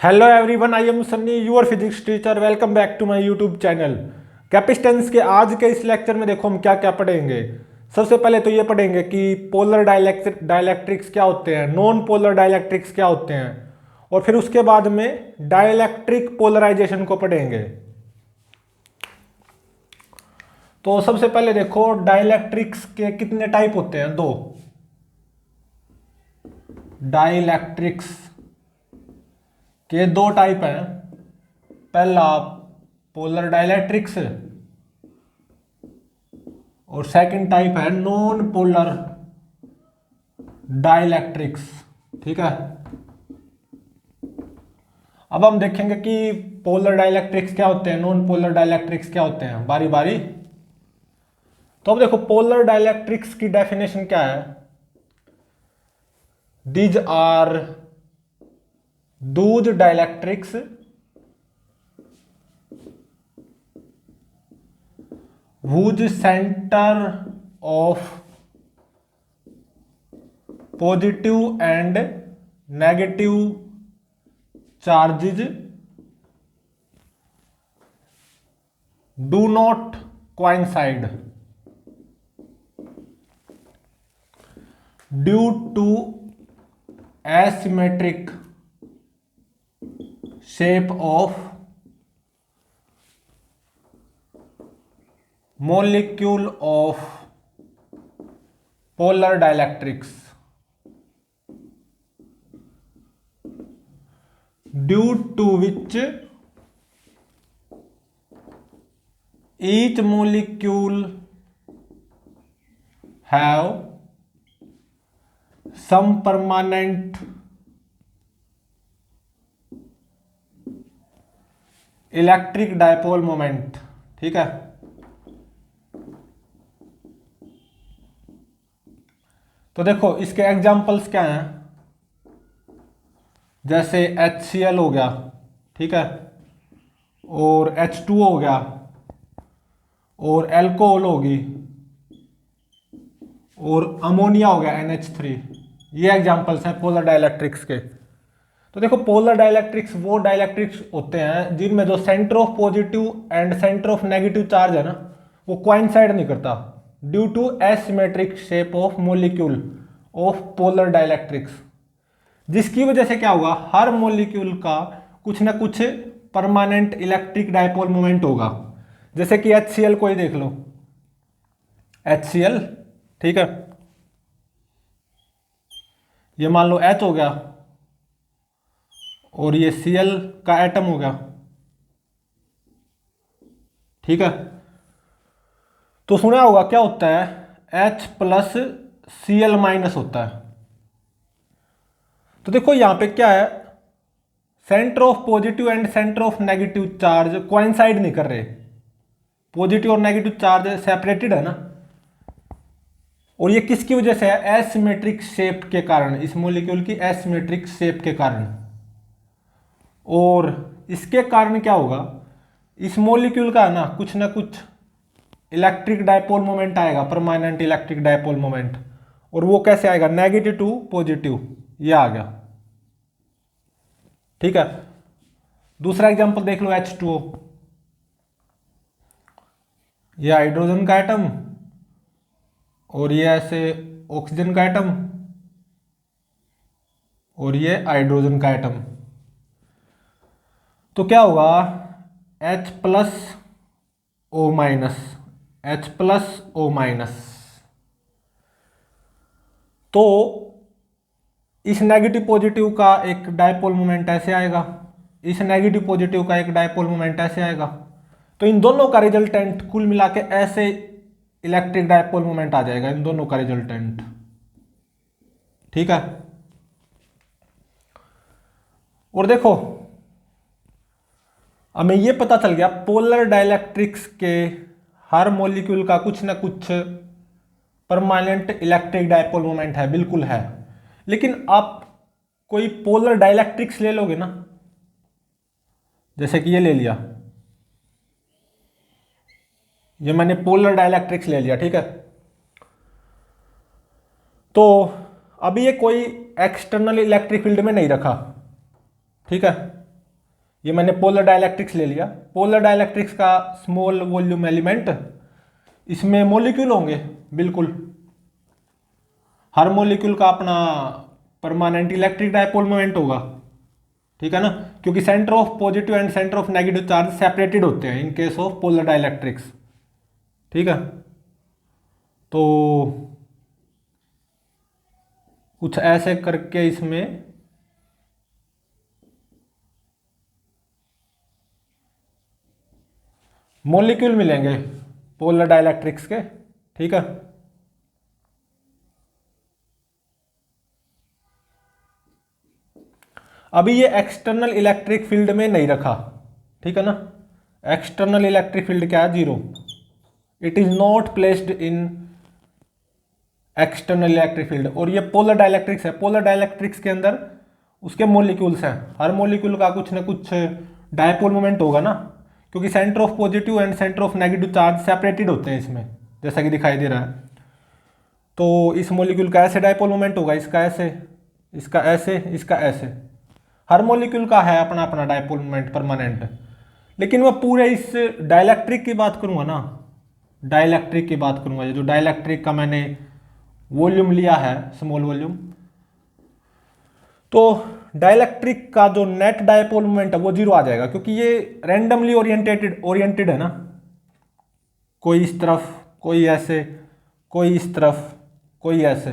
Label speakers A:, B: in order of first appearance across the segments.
A: Hello everyone, I am Sunny, your physics teacher. Welcome back to my YouTube channel. Capacitance के आज के इस lecture में देखो हम क्या क्या पढ़ेंगे। सबसे पहले तो ये पढ़ेंगे कि पोलर डाइलेक्ट्रिक्स क्या होते हैं, नॉन पोलर डाइलेक्ट्रिक्स क्या होते हैं, और फिर उसके बाद में डाइलेक्ट्रिक पोलराइजेशन को पढ़ेंगे। तो सबसे पहले देखो डाइलेक्ट्रिक्स के कितने टाइप होते हैं, दो। डाइलेक्ट्रिक्स के दो टाइप हैं। पहला पोलर डाइलेक्ट्रिक्स और सेकंड टाइप है नॉन पोलर डाइलेक्ट्रिक्स। ठीक है, अब हम देखेंगे कि पोलर डाइलेक्ट्रिक्स क्या होते हैं, नॉन पोलर डाइलेक्ट्रिक्स क्या होते हैं, बारी बारी। तो अब देखो पोलर डाइलेक्ट्रिक्स की डेफिनेशन क्या है। These are those dielectrics whose center of positive and negative charges do not coincide due to asymmetric shape of molecule of polar dielectrics, due to which each molecule have some permanent electric dipole moment. ठीक है, तो देखो इसके examples क्या हैं। जैसे HCl हो गया, ठीक है, और H2O हो गया, और एल्कोहल होगी, और अमोनिया हो गया NH3। ये एग्जाम्पल्स हैं पोलर डाइलेक्ट्रिक्स के। तो देखो पोलर डाइलेक्ट्रिक्स वो डाइलेक्ट्रिक्स होते हैं जिनमें जो centre of positive and centre of negative charge है ना, वो कोइंसाइड नहीं करता due to asymmetric shape of molecule of polar dielectrics, जिसकी वजह से क्या होगा, हर मोलिक्यूल का कुछ ना कुछ परमानेंट इलेक्ट्रिक डायपोल मोमेंट होगा। जैसे कि HCl को ही देख लो, HCl, ठीक है, ये मान लो H हो गया और ये Cl का एटम हो गया। ठीक है, तो सुना होगा क्या होता है, H प्लस Cl माइनस होता है। तो देखो यहां पे क्या है, centre of positive and centre of negative charge coincide नहीं कर रहे, पॉजिटिव और नेगेटिव चार्ज सेपरेटेड है ना। और ये किसकी वजह से है, एसिमेट्रिक शेप के कारण, इस मॉलिक्यूल की एसिमेट्रिक शेप के कारण। और इसके कारण क्या होगा, इस मॉलिक्यूल का ना कुछ इलेक्ट्रिक डायपोल मोमेंट आएगा, परमानेंट इलेक्ट्रिक डायपोल मोमेंट। और वो कैसे आएगा, नेगेटिव टू पॉजिटिव, ये आ गया। ठीक है, दूसरा एग्जांपल देख लो, H2O, ये हाइड्रोजन का एटम और ये ऐसे ऑक्सीजन का एटम और ये हाइड्रोजन का एटम। तो क्या होगा, H plus O minus, H plus O minus. तो इस नेगेटिव पॉजिटिव का एक डायपोल मोमेंट ऐसे आएगा, इस नेगेटिव पॉजिटिव का एक डायपोल मोमेंट ऐसे आएगा। तो इन दोनों का रिजल्टेंट कुल मिला के ऐसे इलेक्ट्रिक डायपोल मोमेंट आ जाएगा, इन दोनों का रिजल्टेंट। ठीक है, और देखो हमें ये पता चल गया पोलर डाइलेक्ट्रिक्स के हर मॉलिक्यूल का कुछ ना कुछ परमानेंट इलेक्ट्रिक डायपोल मोमेंट है, बिल्कुल है। लेकिन आप कोई पोलर डाइलेक्ट्रिक्स ले लोगे ना, जैसे कि ये ले लिया, ये मैंने पोलर डाइलेक्ट्रिक्स ले लिया, ठीक है। तो अभी ये कोई एक्सटर्नल इलेक्ट्रिक फील्ड में नहीं रखा, ठीक है, ये मैंने पोलर डाइलेक्ट्रिक्स ले लिया। पोलर डाइलेक्ट्रिक्स का स्मॉल वॉल्यूम एलिमेंट, इसमें मॉलिक्यूल होंगे बिल्कुल, हर मॉलिक्यूल का अपना परमानेंट इलेक्ट्रिक डायपोल मोमेंट होगा, ठीक है ना, क्योंकि centre of positive and centre of negative charge separated होते हैं in case of polar dielectrics, ठीक है। तो कुछ ऐसे करके इसमें मॉलिक्यूल मिलेंगे पोलर डाइलेक्ट्रिक्स के, ठीक है। अभी ये एक्सटर्नल इलेक्ट्रिक फील्ड में नहीं रखा, ठीक है ना। एक्सटर्नल इलेक्ट्रिक फील्ड क्या है? Zero. It is not placed in external electric field. और ये पोलर डाइलेक्ट्रिक्स है, पोलर डाइलेक्ट्रिक्स के अंदर उसके मॉलिक्यूल्स हैं, हर मॉलिक्यूल का कुछ ना कुछ डायपोल मोमेंट होगा ना, क्योंकि centre of positive and centre of negative charge separated होते हैं इसमें, जैसा कि दिखाई दे रहा है। तो इस मॉलिक्यूल का ऐसे डायपोल मोमेंट होगा, इसका ऐसे, इसका ऐसे, इसका ऐसे, हर मॉलिक्यूल का है अपना अपना डायपोल मोमेंट परमानेंट। लेकिन मैं पूरे इस डाइलेक्ट्रिक की बात करूंगा ना, डाइलेक्ट्रिक की बात करूंगा, ये जो डाइलेक्ट्रिक का मैंने वॉल्यूम लिया है स्मॉल वॉल्यूम, तो डाइलेक्ट्रिक का जो नेट डायपोल मोमेंट है वो जीरो आ जाएगा, क्योंकि ये रैंडमली ओरिएंटेड है ना, कोई इस तरफ, कोई ऐसे, कोई इस तरफ, कोई ऐसे,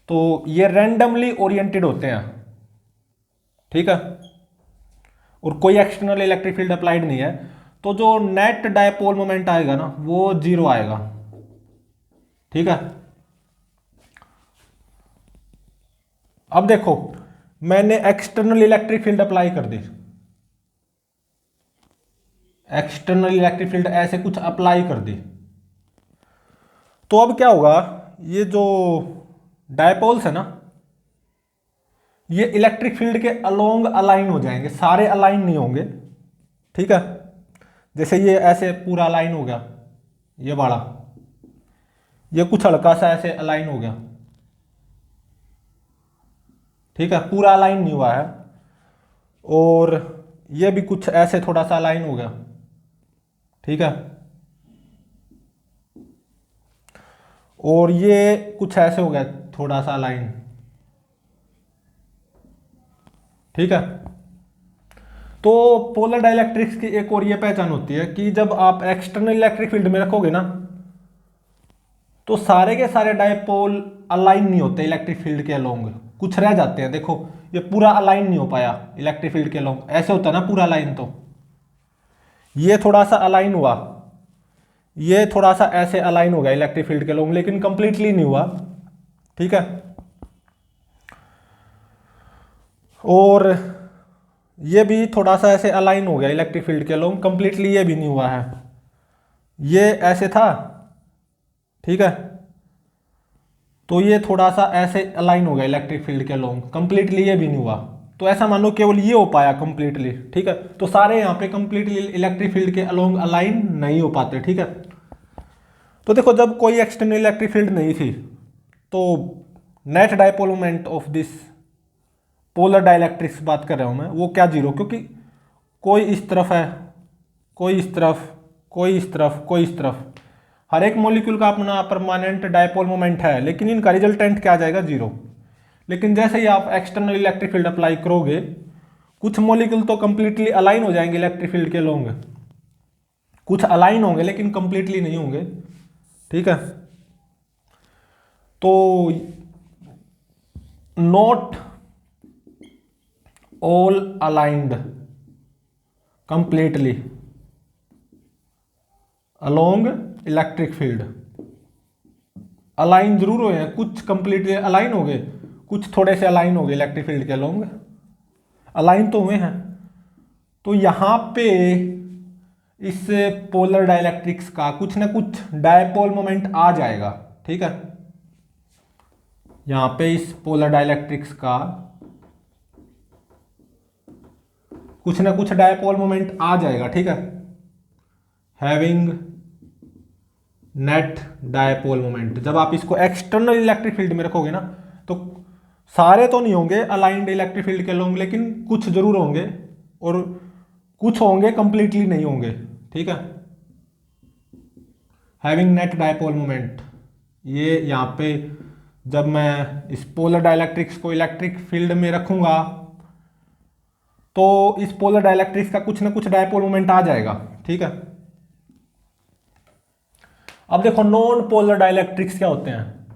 A: तो ये रैंडमली ओरिएंटेड होते हैं, ठीक है। और कोई एक्सटर्नल इलेक्ट्रिक फील्ड अप्लाइड नहीं है, तो जो नेट डायपोल मोमेंट आएगा ना वो जीरो आएगा, ठीक है। अब देखो मैंने एक्सटर्नल इलेक्ट्रिक फील्ड अप्लाई कर दी, एक्सटर्नल इलेक्ट्रिक फील्ड ऐसे कुछ अप्लाई कर दी, तो अब क्या होगा, ये जो डायपोल्स है ना ये इलेक्ट्रिक फील्ड के अलोंग अलाइन हो जाएंगे, सारे अलाइन नहीं होंगे, ठीक है। जैसे ये ऐसे पूरा अलाइन हो गया, ये बड़ा, ये कुछ हल्का सा ऐसे अलाइन हो गया, ठीक है, पूरा अलाइन नहीं हुआ है। और ये भी कुछ ऐसे थोड़ा सा अलाइन हो गया, ठीक है। और ये कुछ ऐसे हो गया थोड़ा सा अलाइन, ठीक है। तो पोलर डाइलेक्ट्रिक्स की एक और ये पहचान होती है कि जब आप एक्सटर्नल इलेक्ट्रिक फील्ड में रखोगे ना तो सारे के सारे डायपोल अलाइन नहीं होते इलेक्ट्रिक फील्ड के अलोंग, कुछ रह जाते हैं। देखो ये पूरा अलाइन नहीं हो पाया इलेक्ट्रिक फील्ड के अलोंग, ऐसे होता ना पूरा अलाइन, तो ये थोड़ा सा अलाइन हुआ, ये थोड़ा सा ऐसे अलाइन हो गया इलेक्ट्रिक फील्ड के अलोंग, लेकिन कंप्लीटली नहीं हुआ, ठीक है। और ये भी थोड़ा सा ऐसे अलाइन हो गया इलेक्ट्रिक फील्ड के अलोंग, कंप्लीटली ये भी नहीं हुआ है, ये ऐसे था, ठीक है। तो ये थोड़ा सा ऐसे अलाइन हो गया इलेक्ट्रिक फील्ड के अलोंग, कंप्लीटली ये भी नहीं हुआ। तो ऐसा मानो केवल ये हो पाया कंप्लीटली, ठीक है। तो सारे यहाँ पे कंप्लीटली इलेक्ट्रिक फील्ड के अलोंग अलाइन नहीं हो पाते, ठीक है। तो देखो जब कोई एक्सटर्नल इलेक्ट्रिक फील्ड नहीं थी तो net dipole moment of this polar dielectrics बात कर रहा हूँ मैं, वो क्या जीरो, क्योंकि कोई इस तरफ है, कोई इस तरफ, कोई इस तरफ, कोई इस तरफ, हर एक मॉलिक्यूल का अपना परमानेंट डायपोल मोमेंट है, लेकिन इनका रिजल्टेंट क्या आ जाएगा? जीरो। लेकिन जैसे ही आप एक्सटर्नल इलेक्ट्रिक फील्ड अप्लाई करोगे कुछ मॉलिक्यूल तो कंप्लीटली अलाइन हो जाएंगे इलेक्ट्रिक फील्ड के अलोंग, कुछ अलाइन होंगे लेकिन कंप्लीटली नहीं होंगे, ठीक है। तो not all aligned completely along electric field, align जरूर हुए हैं, कुछ कंप्लीटली अलाइन हो गए, कुछ थोड़े से अलाइन हो गए इलेक्ट्रिक फील्ड के अलोंग, अलाइन तो हुए हैं। तो यहाँ पे इस पोलर डाइलेक्ट्रिक्स का कुछ ना कुछ डायपोल मोमेंट आ जाएगा, ठीक है। यहाँ पे इस पोलर डाइलेक्ट्रिक्स का कुछ ना कुछ डायपोल मोमेंट आ जाएगा, ठीक है, हैविंग नेट डायपोल मोमेंट। जब आप इसको एक्सटर्नल इलेक्ट्रिक फील्ड में रखोगे ना तो सारे तो नहीं होंगे अलाइंड इलेक्ट्रिक फील्ड के अलोंग, लेकिन कुछ जरूर होंगे और कुछ होंगे कंप्लीटली नहीं होंगे, ठीक है। हैविंग नेट डायपोल मोमेंट, ये यहाँ पे जब मैं इस पोलर डाइलेक्ट्रिक्स को इलेक्ट्रिक फील्ड में रखूंगा तो इस पोलर डाइलेक्ट्रिक्स का कुछ ना कुछ डायपोल मोमेंट आ जाएगा, ठीक है। अब देखो नॉन पोलर डाइलेक्ट्रिक्स क्या होते हैं।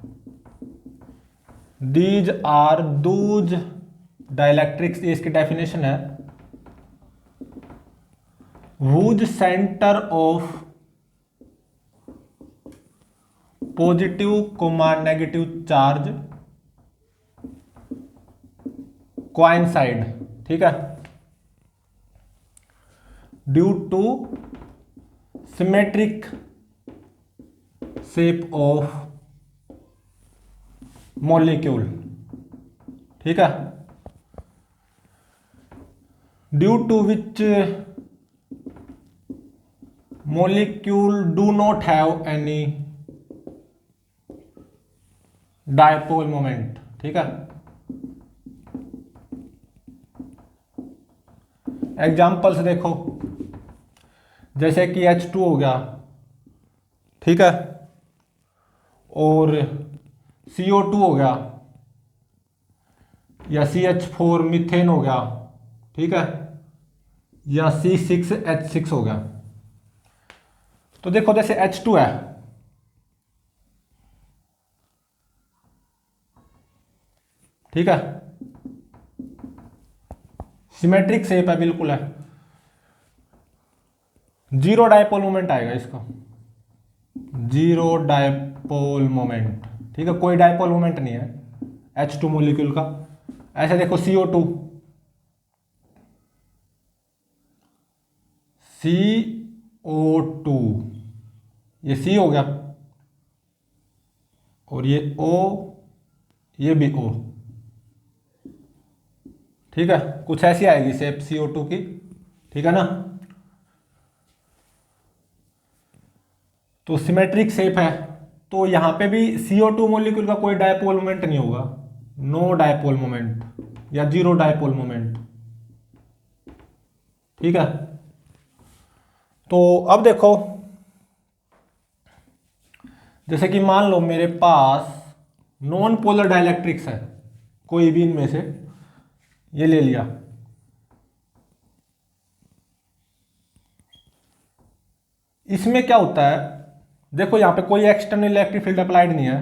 A: दीज आर दूज डाइलेक्ट्रिक्स, ये इसकी डेफिनेशन है, whose centre of positive comma negative charge coincide, ठीक है, due to symmetric shape of molecule, ठीक है, due to which molecule do not have any dipole moment, ठीक है। एग्जाम्पल्स देखो, जैसे कि H2 हो गया, ठीक है, और CO2 हो गया, या CH4 मीथेन हो गया, ठीक है, या C6H6 हो गया। तो देखो जैसे H2 है, ठीक है, सिमेट्रिक शेप है, बिल्कुल है, जीरो डायपोल मोमेंट आएगा इसका, जीरो डायपोल मोमेंट, ठीक है, कोई डायपोल मोमेंट नहीं है H2 मॉलिक्यूल का। ऐसे देखो CO2, CO2, ये C हो गया और ये O, ये भी O, ठीक है, कुछ ऐसी आएगी शेप CO2 की, ठीक है ना। तो सिमेट्रिक शेप है, तो यहां पे भी CO2 मॉलिक्यूल का कोई डायपोल मोमेंट नहीं होगा, नो डायपोल मोमेंट या जीरो डायपोल मोमेंट, ठीक है। तो अब देखो, जैसे कि मान लो मेरे पास नॉन पोलर डाइलेक्ट्रिक्स है, कोई भी इनमें से, ये ले लिया, इसमें क्या होता है, देखो यहां पे कोई एक्सटर्नल इलेक्ट्रिक फील्ड अप्लाइड नहीं है,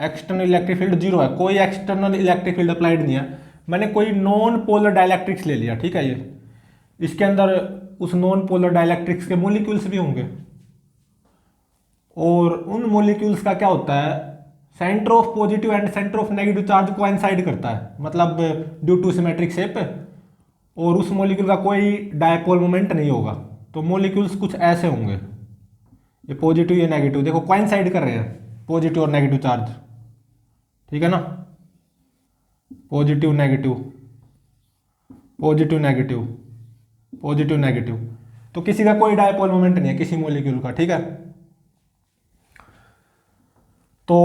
A: एक्सटर्नल इलेक्ट्रिक फील्ड जीरो है, कोई एक्सटर्नल इलेक्ट्रिक फील्ड अप्लाइड नहीं है। मैंने कोई नॉन पोलर डाइलेक्ट्रिक्स ले लिया, ठीक है, ये इसके अंदर उस नॉन पोलर डाइलेक्ट्रिक्स के मॉलिक्यूल्स भी होंगे, और उन मॉलिक्यूल्स का क्या होता है, centre of positive and centre of negative charge coincide करता है, मतलब ड्यू टू सिमेट्रिक शेप, और उस मॉलिक्यूल का कोई डायपोल मोमेंट नहीं होगा। तो मॉलिक्यूल्स कुछ ऐसे होंगे, ये पॉजिटिव ये नेगेटिव, देखो कोइंसाइड कर रहे हैं पॉजिटिव और नेगेटिव चार्ज, ठीक है ना, positive negative, positive negative, positive negative, तो किसी का कोई डायपोल मोमेंट नहीं है किसी मॉलिक्यूल का, ठीक है। तो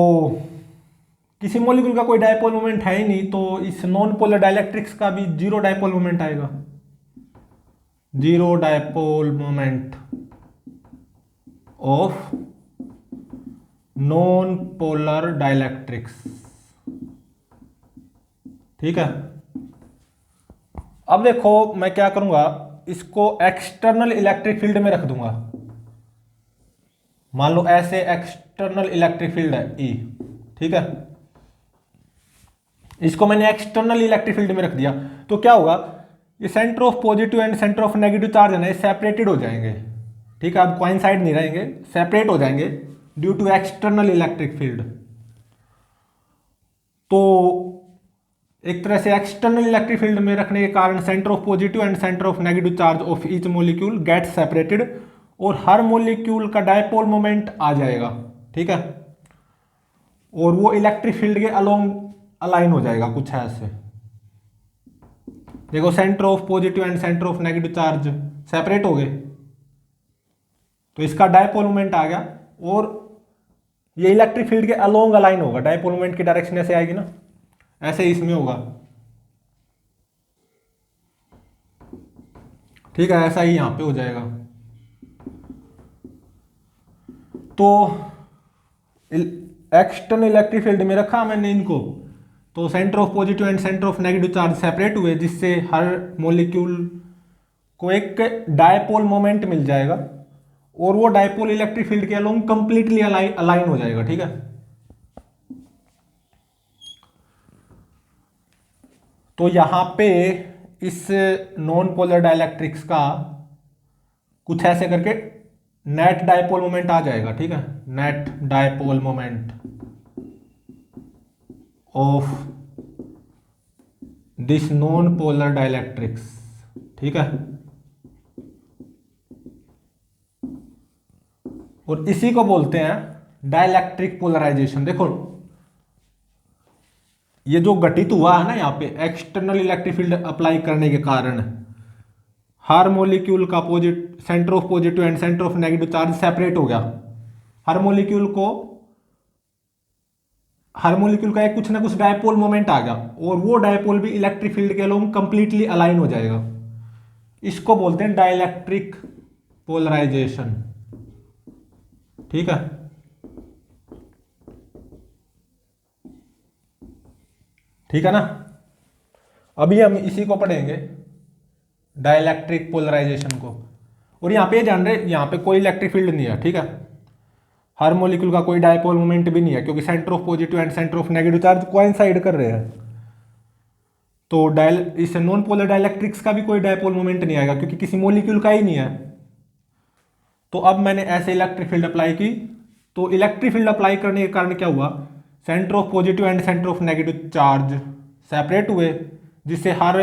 A: किसी मॉलिक्यूल का कोई डायपोल मोमेंट है ही नहीं, तो इस नॉन पोलर डाइलेक्ट्रिक्स का भी जीरो डायपोल मोमेंट आएगा, zero dipole moment of non polar dielectrics, ठीक है। अब देखो मैं क्या करूंगा, इसको एक्सटर्नल इलेक्ट्रिक फील्ड में रख दूंगा, मान लो ऐसे एक्सटर्नल इलेक्ट्रिक फील्ड है E, ठीक है, इसको मैंने एक्सटर्नल इलेक्ट्रिक फील्ड में रख दिया, तो क्या होगा, ये centre of positive and centre of negative charge है ना, ये सेपरेटेड हो जाएंगे, ठीक है, अब कोइंसाइड नहीं रहेंगे, सेपरेट हो जाएंगे due to external electric field. तो एक तरह से एक्सटर्नल इलेक्ट्रिक फील्ड में रखने के कारण centre of positive and centre of negative charge of each molecule get separated, और हर मॉलिक्यूल का डायपोल मोमेंट आ जाएगा, ठीक है, और वो इलेक्ट्रिक फील्ड के अलोंग अलाइन हो जाएगा, कुछ है ऐसे, देखो centre of positive and centre of negative charge separate हो गए, तो इसका डायपोल मोमेंट आ गया, और ये इलेक्ट्रिक फील्ड के अलोंग अलाइन होगा, डायपोल मोमेंट की डायरेक्शन ऐसे आएगी ना, ऐसे इसमें होगा, ठीक है, ऐसा ही यहाँ पे हो जाएगा। तो एक्सटर्नल इलेक्ट्रिक फील्ड में रखा मैंने इनको, तो centre of positive and centre of negative charge separate हुए, जिससे हर मॉलिक्यूल को एक डायपोल मोमेंट मिल जाएगा और वो डायपोल इलेक्ट्रिक फील्ड के अलोंग कंप्लीटली अलाइन हो जाएगा। ठीक है, तो यहां पे इस नॉन पोलर डाइलेक्ट्रिक्स का कुछ ऐसे करके नेट डायपोल मोमेंट आ जाएगा। ठीक है, net dipole moment of this non polar dielectrics. ठीक है, और इसी को बोलते हैं डाइलेक्ट्रिक पोलराइजेशन। देखो ये जो घटित हुआ है ना यहाँ पे एक्सटर्नल इलेक्ट्रिक फील्ड अप्लाई करने के कारण हर मॉलिक्यूल का centre of positive and centre of negative charge separate हो गया। हर मॉलिक्यूल का एक कुछ ना कुछ डायपोल मोमेंट आ गया और वो डायपोल भी इलेक्ट्रिक फील्ड के अलोंग कंप्लीटली अलाइन हो जाएगा। इसको बोलते हैं डाइलेक्ट्रिक पोलराइजेशन। ठीक है, ठीक है ना। अभी हम इसी को पढ़ेंगे डाइलेक्ट्रिक पोलराइजेशन को। और यहां पे जान रहे यहां पे कोई इलेक्ट्रिक फील्ड नहीं है। ठीक है, हर मॉलिक्यूल का कोई डायपोल मोमेंट भी नहीं है क्योंकि centre of positive and centre of negative charge coincide कर रहे हैं। तो इस नॉन पोलर डाइलेक्ट्रिक्स का भी कोई डायपोल मोमेंट नहीं आएगा क्योंकि किसी मॉलिक्यूल का ही नहीं है। तो अब मैंने ऐसे इलेक्ट्रिक फील्ड अप्लाई की, तो इलेक्ट्रिक फील्ड अप्लाई करने के कारण क्या हुआ, centre of positive and centre of negative charge separate हुए, जिससे हर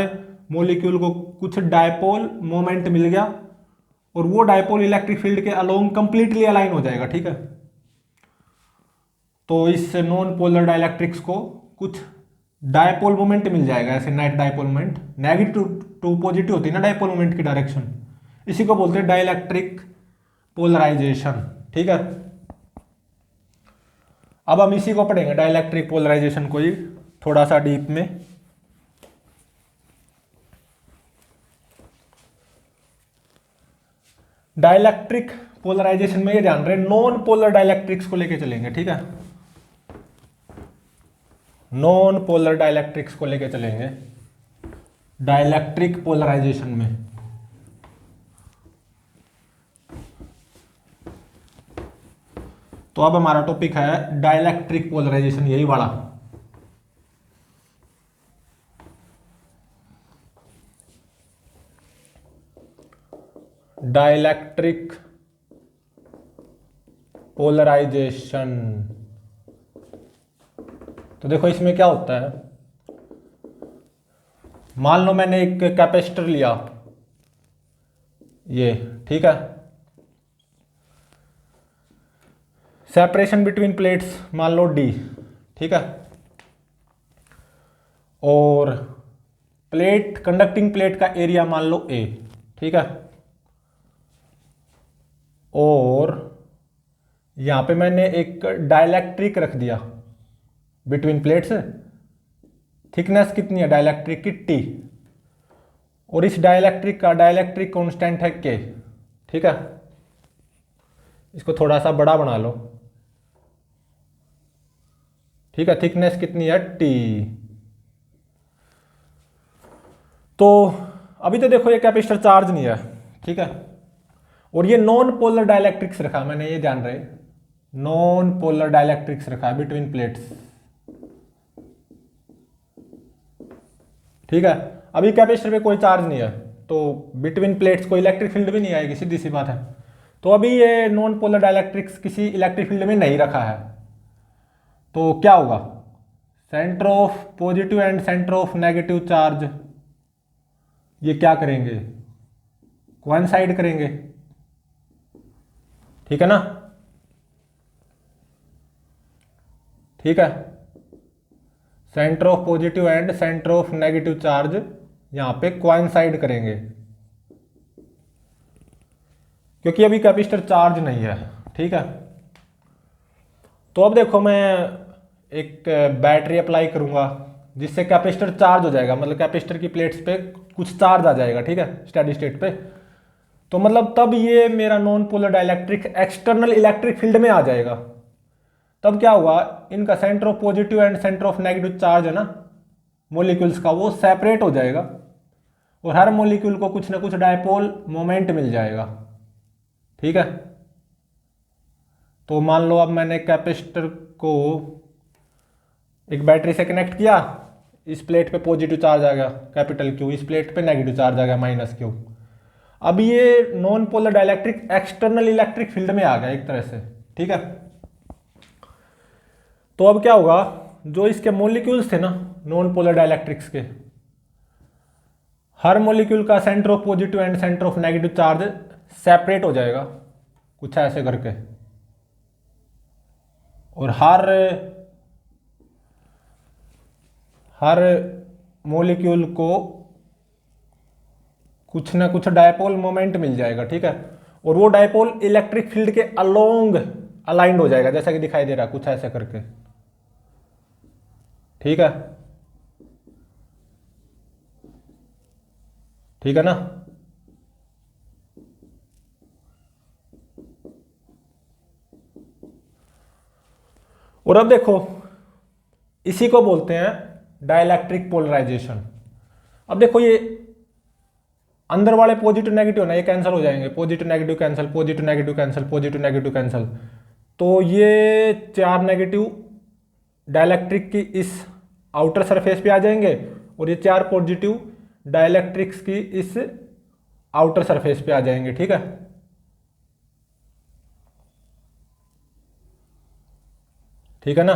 A: मॉलिक्यूल को कुछ डायपोल मोमेंट मिल गया और वो डायपोल इलेक्ट्रिक फील्ड के अलोंग कंप्लीटली अलाइन हो जाएगा। ठीक है, तो इस नॉन पोलर डाइलेक्ट्रिक्स को कुछ डायपोल मोमेंट मिल जाएगा, ऐसे net dipole moment, negative to positive होती है ना डायपोल मोमेंट की डायरेक्शन, इसी को बोलते हैं डाइलेक्ट्रिक पोलराइजेशन। ठीक है, अब हम इसी को पढ़ेंगे डाइलेक्ट्रिक पोलराइजेशन को ही थोड़ा सा डीप में। डाइलेक्ट्रिक पोलराइजेशन में ये जान रहे नॉन पोलर डाइलेक्ट्रिक्स को लेके चलेंगे। ठीक है, नॉन पोलर डाइलेक्ट्रिक्स को लेके चलेंगे डाइलेक्ट्रिक पोलराइजेशन में। तो अब हमारा टॉपिक है डाइलेक्ट्रिक पोलराइजेशन, यही वाला। डाइलेक्ट्रिक पोलराइजेशन, तो देखो इसमें क्या होता है, मान लो मैंने एक कैपेसिटर लिया ये। ठीक है, सेपरेशन बिटवीन प्लेट्स मान लो D। ठीक है, और कंडक्टिंग प्लेट का एरिया मान लो A। ठीक है, और यहां पे मैंने एक डाइलेक्ट्रिक रख दिया बिटवीन प्लेट्स, थिकनेस कितनी है डाइलेक्ट्रिक की T, और इस डाइलेक्ट्रिक का डाइलेक्ट्रिक कांस्टेंट है K। ठीक है, इसको थोड़ा सा बड़ा बना लो। ठीक है, थिकनेस कितनी है T। तो अभी तो देखो ये कैपेसिटर चार्ज नहीं है। ठीक है, और ये नॉन पोलर डाइलेक्ट्रिक्स रखा मैंने, ये जान रहे नॉन पोलर डाइलेक्ट्रिक्स रखा है बिटवीन प्लेट्स। ठीक है, अभी कैपेसिटर पे कोई चार्ज नहीं है तो बिटवीन प्लेट्स कोई इलेक्ट्रिक फील्ड भी नहीं आएगी, सीधी सी बात है। तो अभी ये नॉन पोलर डाइलेक्ट्रिक्स किसी इलेक्ट्रिक फील्ड में नहीं रखा है, तो क्या होगा, centre of positive and centre of negative charge ये क्या करेंगे, कोइंसाइड करेंगे। ठीक है ना। ठीक है, centre of positive and centre of negative charge यहां पे कोइंसाइड करेंगे क्योंकि अभी कैपेसिटर चार्ज नहीं है। ठीक है, तो अब देखो मैं एक बैटरी अप्लाई करूंगा जिससे कैपेसिटर चार्ज हो जाएगा, मतलब कैपेसिटर की प्लेट्स पे कुछ चार्ज आ जाएगा। ठीक है, स्टेडी स्टेट पे तो मतलब तब ये मेरा non polar dielectric external electric field में आ जाएगा। तब क्या हुआ, इनका centre of positive and centre of negative charge है ना मॉलिक्यूल्स का, वो सेपरेट हो जाएगा और हर मॉलिक्यूल को कुछ ना कुछ डायपोल मोमेंट मिल जाएगा। ठीक है, तो मान लो अब मैंने कैपेसिटर को एक बैटरी से कनेक्ट किया, इस प्लेट पे पॉजिटिव चार्ज आ गया कैपिटल क्यू, इस प्लेट पे नेगेटिव चार्ज आ गया माइनस क्यू। अब ये non polar dielectric external electric field में आ गया एक तरह से। ठीक है, तो अब क्या होगा, जो इसके मॉलिक्यूल्स थे ना नॉन पोलर डाइलेक्ट्रिक्स के, हर मॉलिक्यूल का centre of positive and centre of negative charge separate हो जाएगा कुछ ऐसे करके, और हर मॉलिक्यूल को कुछ ना कुछ डायपोल मोमेंट मिल जाएगा। ठीक है, और वो डायपोल इलेक्ट्रिक फील्ड के अलोंग अलाइंड हो जाएगा, जैसा कि दिखाई दे रहा है कुछ ऐसे करके। ठीक है, ठीक है ना। और अब देखो, इसी को बोलते हैं डाइलेक्ट्रिक पोलराइजेशन। अब देखो ये अंदर वाले पॉजिटिव नेगेटिव ना, ये कैंसिल हो जाएंगे, positive negative cancel, positive negative cancel, positive negative cancel. तो ये 4 नेगेटिव डाइलेक्ट्रिक की इस आउटर सरफेस पे आ जाएंगे और ये 4 पॉजिटिव डाइलेक्ट्रिक्स की इस आउटर सरफेस पे आ जाएंगे। ठीक है, ठीक है ना।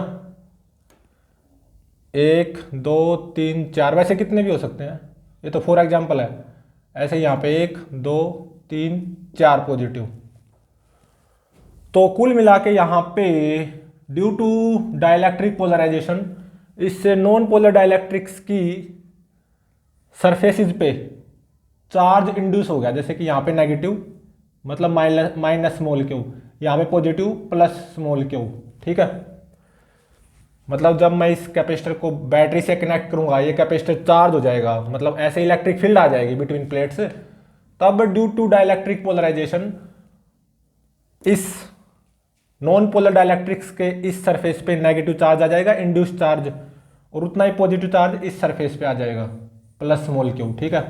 A: 1 2 3 4, वैसे कितने भी हो सकते हैं, ये तो फॉर एग्जाम्पल है। ऐसे यहाँ पे 1 2 3 4 पॉजिटिव। तो कुल मिला के यहाँ पे ड्यू टू डाइलेक्ट्रिक पोलराइजेशन, इससे नॉन पोलर डाइलेक्ट्रिक्स की सरफेसेस पे चार्ज इंड्यूस हो गया। जैसे कि यहाँ पे नेगेटिव मतलब माइनस स्मॉल क्यू, यहाँ पे पॉजिटिव प्लस स्मॉल क्यू। ठीक है, मतलब जब मैं इस कैपेसिटर को बैटरी से कनेक्ट करूंगा, ये कैपेसिटर चार्ज हो जाएगा, मतलब ऐसे इलेक्ट्रिक फील्ड आ जाएगी बिटवीन प्लेट्स। तब ड्यू टू डाइलेक्ट्रिक पोलराइजेशन इस नॉन पोलर डाइलेक्ट्रिक्स के इस सरफेस पे नेगेटिव चार्ज आ जाएगा, इंड्यूस चार्ज, और उतना ही पॉजिटिव चार्ज इस सरफेस पे आ जाएगा प्लस स्मॉल क्यू। ठीक है,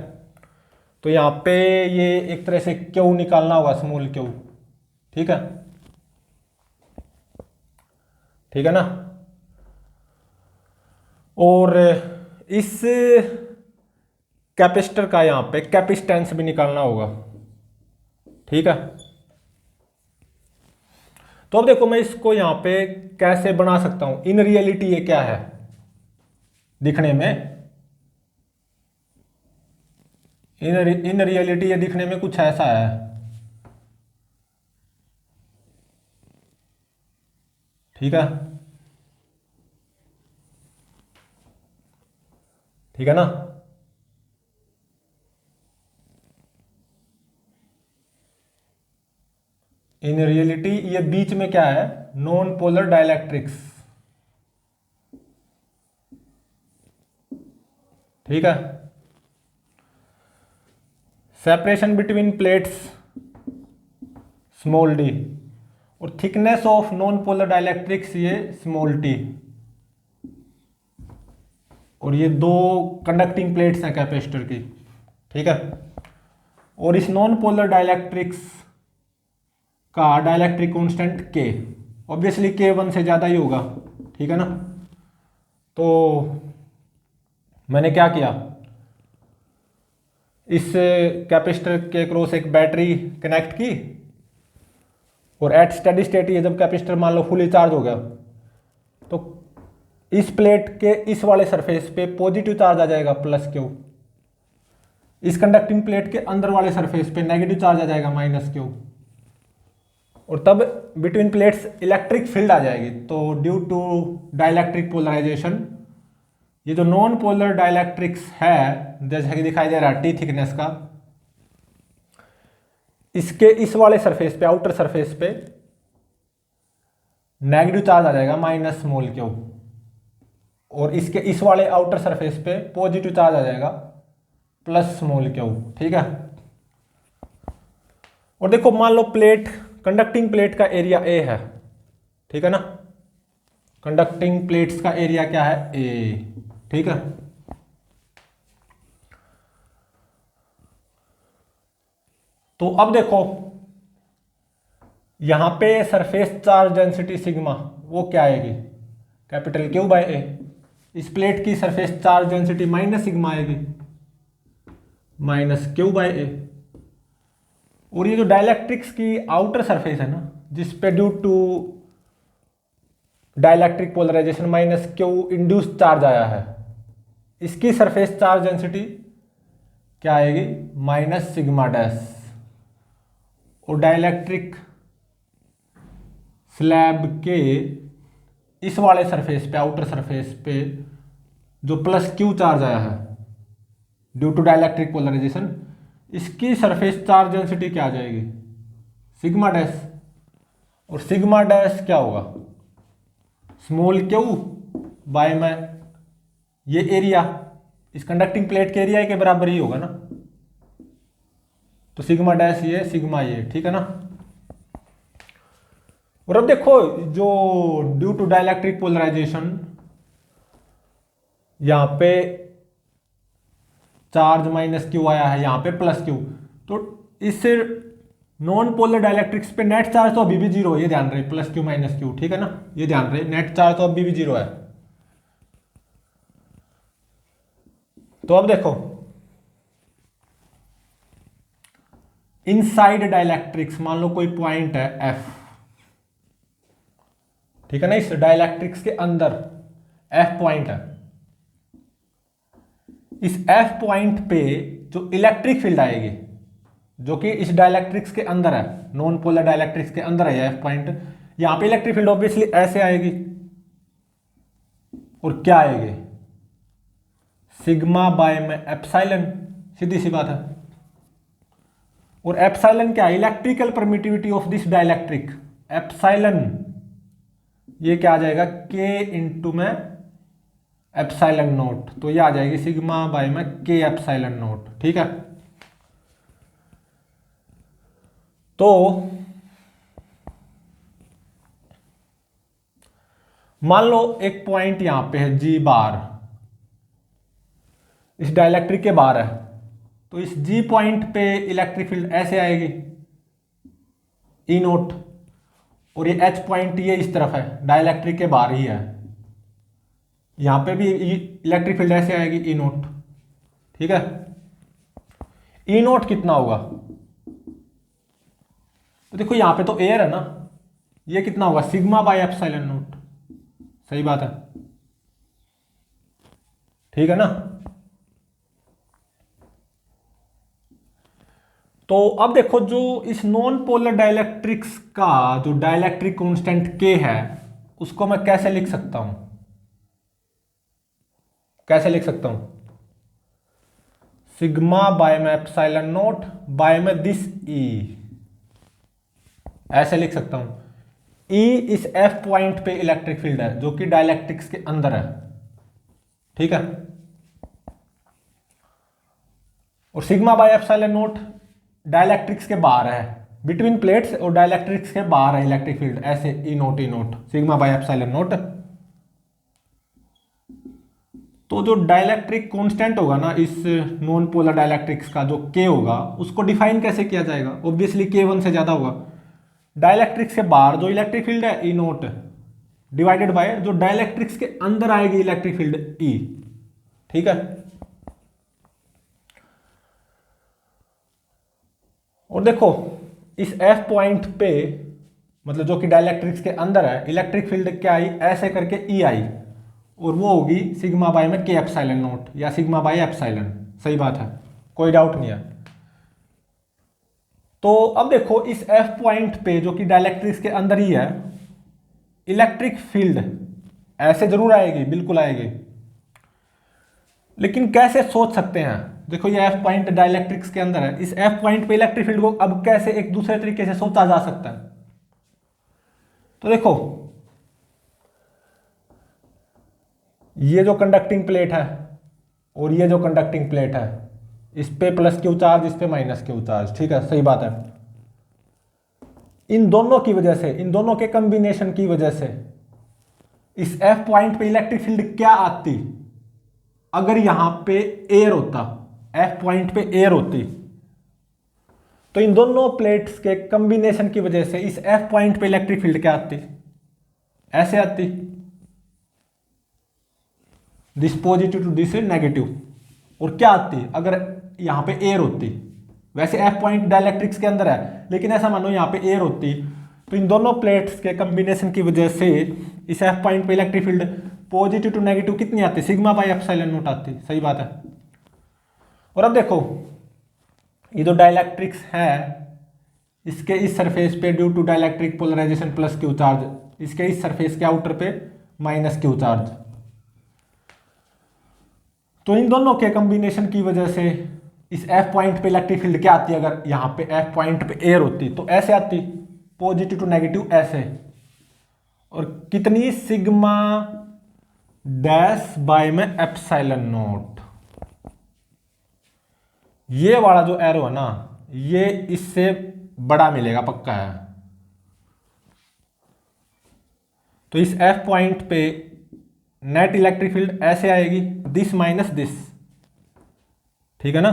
A: तो यहाँ पे ये एक तरह से क्यू निकालना होगा, स्मॉल क्यू। ठीक है, ठीक है ना। और इस कैपेसिटर का यहाँ पे कैपेसिटेंस भी निकालना होगा। ठीक है, तो अब देखो मैं इसको यहाँ पे कैसे बना सकता हूं। इन रियलिटी ये क्या है दिखने में, इन रियलिटी ये दिखने में कुछ ऐसा है। ठीक है, ठीक है ना। इन रियलिटी ये बीच में क्या है, नॉन पोलर डाइलेक्ट्रिक्स। ठीक है, separation between plates small D, और thickness of non polar dielectrics ये स्मॉल टी, और ये 2 कंडक्टिंग प्लेट्स हैं कैपेसिटर की। ठीक है, और इस नॉन पोलर डाइलेक्ट्रिक्स का डाइलेक्ट्रिक कांस्टेंट के, ऑब्वियसली के 1 से ज़्यादा ही होगा। ठीक है ना। तो मैंने क्या किया, इस कैपेसिटर के क्रॉस एक बैटरी कनेक्ट की, और एट स्टेडी स्टेट ये जब कैपेसिटर मान लो फुली चार्ज हो गया, तो इस प्लेट के इस वाले सरफेस पे पॉजिटिव चार्ज आ जाएगा प्लस क्यू, इस कंडक्टिंग प्लेट के अंदर वाले सरफेस पे नेगेटिव चार्ज आ जाएगा माइनस क्यू, और तब बिटवीन प्लेट्स इलेक्ट्रिक फील्ड आ जाएगी। तो ड्यू टू डाइलेक्ट्रिक पोलराइजेशन ये जो नॉन पोलर डाइलेक्ट्रिक्स है, जैसा कि दिखाई दे रहा है टी थिकनेस का, इसके इस वाले सरफेस पे आउटर सरफेस पे नेगेटिव चार्ज आ जाएगा माइनस स्मॉल क्यू, और इसके इस वाले आउटर सरफेस पे पॉजिटिव चार्ज आ जाएगा प्लस स्मॉल क्यू। ठीक है, और देखो मान लो प्लेट, कंडक्टिंग प्लेट का एरिया ए है, ठीक है ना, कंडक्टिंग प्लेट्स का एरिया क्या है, ए, ठीक है। तो अब देखो यहां पे सरफेस चार्ज डेंसिटी सिग्मा वो क्या आएगी, कैपिटल क्यू बाय ए। इस प्लेट की surface charge density minus sigma आएगी, माइनस क्यू बाय ए। और ये जो डाइलेक्ट्रिक्स की आउटर सरफेस है ना, जिस पे due to dielectric polarisation minus Q induce charge आया है, इसकी सरफेस चार्ज डेंसिटी क्या आएगी, माइनस सिग्मा डैश। और डाइलेक्ट्रिक स्लैब के इस वाले सरफेस पे, आउटर सरफेस पे जो प्लस क्यू चार्ज आया है ड्यू टू डाइलेक्ट्रिक पोलराइजेशन, इसकी सरफेस चार्ज डेंसिटी क्या आ जाएगी, सिग्मा डैश। और सिग्मा डैश क्या होगा, स्मॉल क्यू बाय में ये एरिया, इस कंडक्टिंग प्लेट के एरिया के बराबर ही होगा ना, तो सिग्मा डैश ये, सिग्मा ये, ठीक है ना। और अब देखो जो ड्यू टू डाइलेक्ट्रिक पोलराइजेशन यहां पे चार्ज माइनस क्यू आया है, यहां पे प्लस क्यू, तो इससे नॉन पोलर डाइलेक्ट्रिक्स पे नेट चार्ज तो अभी भी जीरो है, ये ध्यान रहे, प्लस क्यू माइनस क्यू, ठीक है ना, ये ध्यान रहे, नेट चार्ज तो अभी भी जीरो है। तो अब देखो इनसाइड डाइलेक्ट्रिक्स, मान लो कोई पॉइंट है एफ, ठीक है ना, इस डाइलेक्ट्रिक्स के अंदर एफ पॉइंट है, इस एफ पॉइंट पे जो इलेक्ट्रिक फील्ड आएगी, जो कि इस डाइलेक्ट्रिक्स के अंदर है, नॉन पोलर डाइलेक्ट्रिक्स के अंदर है एफ पॉइंट, यहां पे इलेक्ट्रिक फील्ड ऑब्वियसली ऐसे आएगी, और क्या आएगी, सिग्मा बाय में एप्सिलॉन, सीधी सी बात है। और एप्सिलॉन क्या है, electrical permittivity of this dielectric, epsilon ये क्या आ जाएगा, के इंटू में एप्सिलॉन नोट, तो ये आ जाएगी सिग्मा बाय में के एप्सिलॉन नोट, ठीक है। तो मान लो एक पॉइंट यहां पे है जी बार, इस डाइलेक्ट्रिक के बाहर है, तो इस जी पॉइंट पे इलेक्ट्रिक फील्ड ऐसे आएगी, ई नोट, और ये एच पॉइंट ये इस तरफ है, डाइलेक्ट्रिक के बाहर ही है, यहां पे भी इलेक्ट्रिक फील्ड ऐसे आएगी, ई नोट, ठीक है। ई नोट कितना होगा, तो देखो यहां पे तो एयर है ना, ये कितना होगा, सिग्मा बाय एप्सिलॉन नोट, सही बात है, ठीक है ना। तो अब देखो जो इस नॉन पोलर डाइलेक्ट्रिक्स का जो डाइलेक्ट्रिक कांस्टेंट के है, उसको मैं कैसे लिख सकता हूं, कैसे लिख सकता हूं, सिग्मा बाय में एप्सिलॉन नोट बाय में दिस ई, ऐसे लिख सकता हूं। ई इस एफ पॉइंट पे इलेक्ट्रिक फील्ड है जो कि डाइलेक्ट्रिक्स के अंदर है, ठीक है। और sigma by epsilon note dielectrics के बाहर है, बिटवीन प्लेट्स और डाइलेक्ट्रिक्स के बाहर है इलेक्ट्रिक फील्ड, ऐसे E naught sigma by epsilon naught. तो जो डाइलेक्ट्रिक कांस्टेंट होगा ना इस नॉन पोलर डाइलेक्ट्रिक्स का, जो के होगा, उसको डिफाइन कैसे किया जाएगा, ऑब्वियसली के 1 से ज्यादा होगा। डाइलेक्ट्रिक्स के बाहर जो इलेक्ट्रिक फील्ड है ई नोट डिवाइडेड बाय जो डाइलेक्ट्रिक्स के अंदर आएगी इलेक्ट्रिक फील्ड ई, ठीक है। और देखो इस एफ पॉइंट पे, मतलब जो कि डाइलेक्ट्रिक्स के अंदर है, इलेक्ट्रिक फील्ड क्या आई, ऐसे करके ई आई, और वो होगी सिग्मा बाय में के एप्सिलॉन नोट या सिग्मा बाय एप्सिलॉन, सही बात है, कोई डाउट नहीं है। तो अब देखो इस एफ पॉइंट पे जो कि डाइलेक्ट्रिक्स के अंदर ही है, इलेक्ट्रिक फील्ड ऐसे जरूर आएगी, बिल्कुल आएगी, लेकिन कैसे सोच सकते हैं, देखो ये एफ पॉइंट डाइलेक्ट्रिक्स के अंदर है, इस एफ पॉइंट पे इलेक्ट्रिक फील्ड को अब कैसे एक दूसरे तरीके से सोचा जा सकता है। तो देखो ये जो कंडक्टिंग प्लेट है और ये जो कंडक्टिंग प्लेट है, इस पे प्लस क्यू चार्ज, इस पे माइनस क्यू चार्ज, ठीक है, सही बात है। इन दोनों की वजह से, इन दोनों के कॉम्बिनेशन की वजह से इस F पॉइंट पे इलेक्ट्रिक फील्ड क्या आती अगर यहां पे एयर होता, F पॉइंट पे एयर होती, तो इन दोनों प्लेट्स के कॉम्बिनेशन की वजह से इस F पॉइंट पे इलेक्ट्रिक फील्ड क्या आती, ऐसे आती, this positive to this negative. और क्या आती अगर यहां पे एयर होती, वैसे F पॉइंट डाइलेक्ट्रिक्स के अंदर है, लेकिन ऐसा मानो यहां पे एयर होती, तो इन दोनों प्लेट्स के कॉम्बिनेशन की वजह से इस F पॉइंट पे electric field positive to negative कितनी आती, सिग्मा बाई एप्सिलॉन नॉट आती। सही बात है। और अब देखो ये जो डाइलेक्ट्रिक्स है, इसके इस सरफेस पे due to dielectric polarisation plus Q charge, इसके इस सरफेस के आउटर पे माइनस क्यू चार्ज, तो इन दोनों के कॉम्बिनेशन की वजह से इस F पॉइंट पे इलेक्ट्रिक फील्ड क्या आती अगर यहां पे F पॉइंट पे एयर होती, तो ऐसे आती, पॉजिटिव टू नेगेटिव ऐसे। और कितनी, सिग्मा डैश बाय में एप्सिलॉन नॉट। ये वाला जो एरो है ना, ये इससे बड़ा मिलेगा पक्का है। तो इस F पॉइंट पे नेट इलेक्ट्रिक फील्ड ऐसे आएगी, दिस माइनस दिस, ठीक है ना,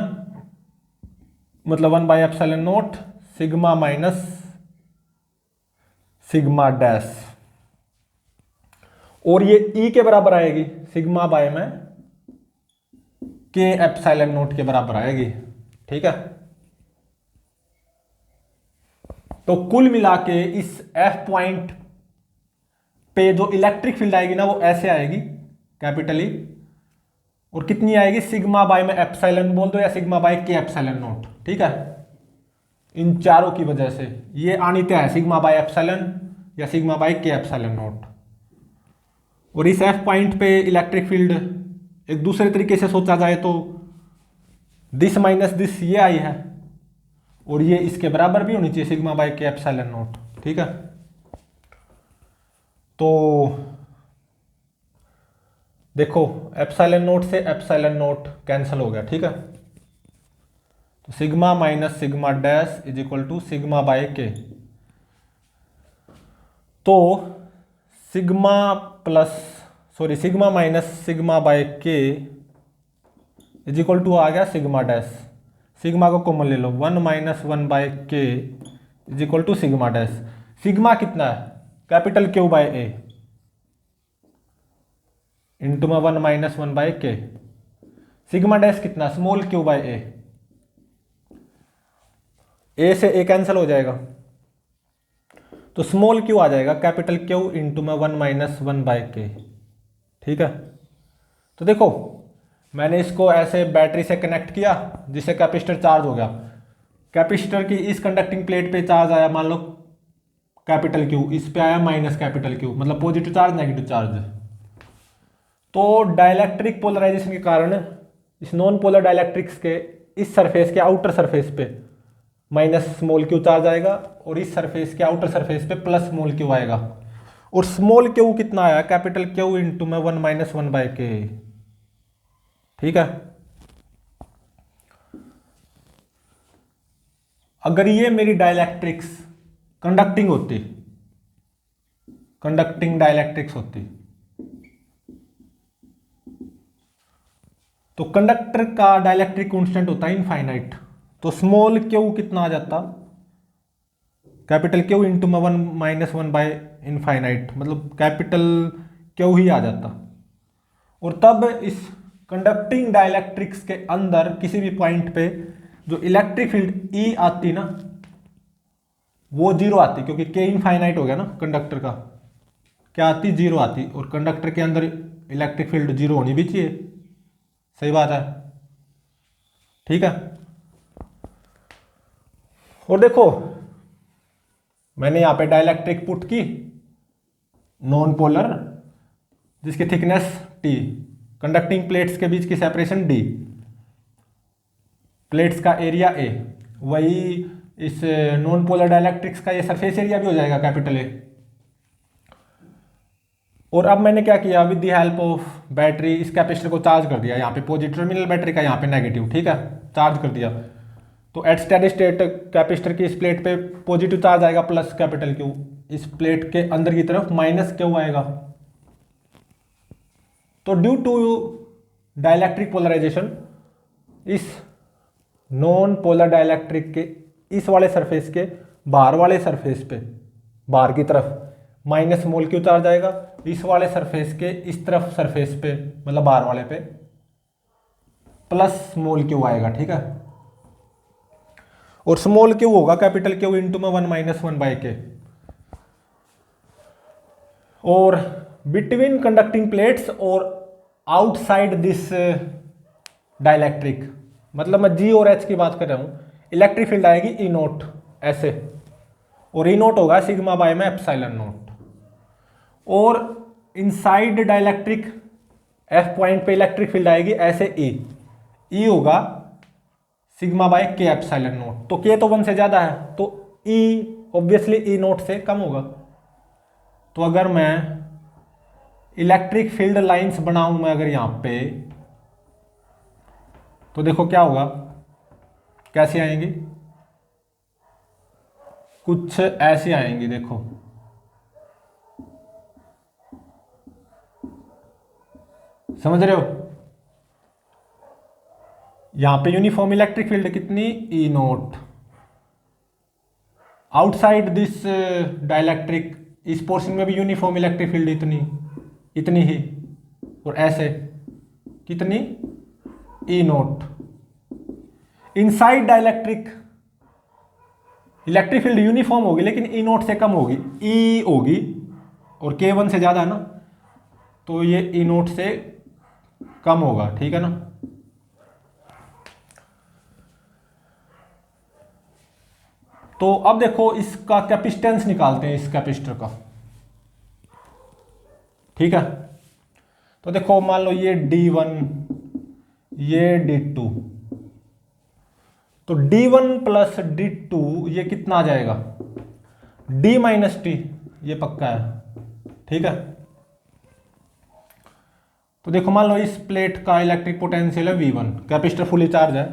A: मतलब 1 by epsilon not sigma minus sigma dash, और ये E के बराबर आएगी, सिग्मा बाय में के एप्सिलॉन नॉट के बराबर आएगी, ठीक है। तो कुल मिला के इस F पॉइंट पे जो इलेक्ट्रिक फील्ड आएगी ना, वो ऐसे आएगी कैपिटल E, और कितनी आएगी, सिग्मा बाय में एप्सिलॉन बोल दो या sigma by K epsilon naught, ठीक है। इन चारों की वजह से ये आनी तय है, सिग्मा बाय एप्सिलॉन या sigma by K epsilon not. और इस F पॉइंट पे इलेक्ट्रिक फील्ड एक दूसरे तरीके से सोचा जाए तो दिस माइनस दिस ये आई है, और ये इसके बराबर भी होनी चाहिए, sigma by K epsilon naught, ठीक है। तो देखो एप्सिलॉन नॉट से एप्सिलॉन नॉट कैंसिल हो गया, ठीक है। तो sigma minus sigma dash is equal to sigma by K, तो sigma plus sorry sigma minus sigma by K is equal to आ गया सिग्मा डैश, सिग्मा को कॉमन ले लो, 1 minus 1 by K is equal to sigma dash. Sigma कितना है, capital Q by A into में 1 minus 1 by के, sigma dash कितना, स्मॉल क्यू बाय ए से ए कैंसिल हो जाएगा, तो स्मॉल क्यू आ जाएगा, कैपिटल क्यू इंटू में 1 माइनस 1 बाय के, ठीक है। तो देखो मैंने इसको ऐसे बैटरी से कनेक्ट किया जिससे कैपेसिटर चार्ज हो गया, कैपेसिटर की इस कंडक्टिंग प्लेट पे चार्ज आया, मान लो कैपिटल क्यू, इस पे आया माइनस कैपिटल क्यू, मतलब पॉजिटिव चार्ज नेगेटिव चार्ज। तो डाइलेक्ट्रिक पोलराइजेशन के कारण इस नॉन पोलर डाइलेक्ट्रिक्स के इस सरफेस के आउटर सरफेस पे माइनस स्मॉल क्यू चार्ज आएगा, और इस सरफेस के आउटर सरफेस पे प्लस स्मॉल क्यू आएगा, और स्मॉल क्यू कितना आया, कैपिटल क्यू इंटू में 1 माइनस 1 बाय के, ठीक है। अगर ये मेरी डाइलेक्ट्रिक्स कंडक्टिंग होती, कंडक्टिंग डाइलेक्ट्रिक्स होती, तो कंडक्टर का डाइलेक्ट्रिक कांस्टेंट होता है इनफाइनाइट, तो स्मॉल क्यू कितना आ जाता, कैपिटल क्यू इंटू में 1 माइनस 1 बाय इनफाइनाइट, मतलब कैपिटल क्यू ही आ जाता। और तब इस कंडक्टिंग डाइलेक्ट्रिक्स के अंदर किसी भी पॉइंट पे जो इलेक्ट्रिक फील्ड ई आती ना, वो जीरो आती, क्योंकि के इनफाइनाइट हो गया ना कंडक्टर का, क्या आती, जीरो आती, और कंडक्टर के अंदर इलेक्ट्रिक फील्ड जीरो होनी भी चाहिए, सही बात है, ठीक है। और देखो मैंने यहां पे डाइलेक्ट्रिक पुट की नॉन पोलर, जिसकी थिकनेस टी, कंडक्टिंग प्लेट्स के बीच की सेपरेशन डी, प्लेट्स का एरिया ए, वही इस नॉन पोलर डाइलेक्ट्रिक्स का ये सरफेस एरिया भी हो जाएगा कैपिटल ए। और अब मैंने क्या किया, with the help of battery इस कैपेसिटर को चार्ज कर दिया, यहाँ पे पॉजिटिव टर्मिनल बैटरी का, यहाँ पे नेगेटिव, ठीक है, चार्ज कर दिया। तो एट स्टेडी स्टेट कैपेसिटर की इस प्लेट पे पॉजिटिव चार्ज आएगा प्लस कैपिटल क्यू, इस प्लेट के अंदर की तरफ माइनस क्यू आएगा। तो ड्यू टू डाइलेक्ट्रिक पोलराइजेशन इस नॉन पोलर डाइलेक्ट्रिक के इस वाले सरफेस के बाहर वाले सरफेस पे बाहर की तरफ माइनस मोल क्यू चार्ज आएगा, इस वाले सरफेस के इस तरफ सरफेस पे मतलब बाहर वाले पे प्लस मोल क्यू आएगा। ठीक है, और स्मॉल क्यू होगा कैपिटल क्यू इंटू में 1 - 1 बाई के। और बिटवीन कंडक्टिंग प्लेट्स और आउटसाइड दिस डाइलेक्ट्रिक, मतलब मैं जी और एच की बात कर रहा हूं, इलेक्ट्रिक फील्ड आएगी ई नोट ऐसे, और ई नोट होगा सिग्मा बाय में एप्सिलॉन नोट। और इनसाइड डाइलेक्ट्रिक एफ पॉइंट पे इलेक्ट्रिक फील्ड आएगी ऐसे ई होगा sigma by K epsilon naught. तो के तो 1 से ज्यादा है तो ई ऑब्वियसली ई नोट से कम होगा। तो अगर मैं इलेक्ट्रिक फील्ड लाइंस बनाऊं मैं अगर यहां पे, तो देखो क्या होगा, कैसे आएंगी, कुछ ऐसे आएंगी। देखो समझ रहे हो, यहां पे यूनिफॉर्म इलेक्ट्रिक फील्ड कितनी, E note. Outside this dielectric इस पोर्शन में भी यूनिफॉर्म इलेक्ट्रिक फील्ड इतनी ही, और ऐसे कितनी, E naught. Inside dielectric electric field uniform होगी लेकिन ई नोट से कम होगी, ई होगी, और के 1 से ज्यादा है ना, तो ये ई नोट से कम होगा। ठीक है ना। तो अब देखो इसका कैपेसिटेंस निकालते हैं इस कैपेसिटर का। ठीक है, तो देखो मान लो ये D1 ये D2, तो D1 प्लस D2 ये कितना आ जाएगा, D माइनस T, ये पक्का है। ठीक है, तो देखो मान लो इस प्लेट का इलेक्ट्रिक पोटेंशियल है V1, कैपेसिटर फुली चार्ज है,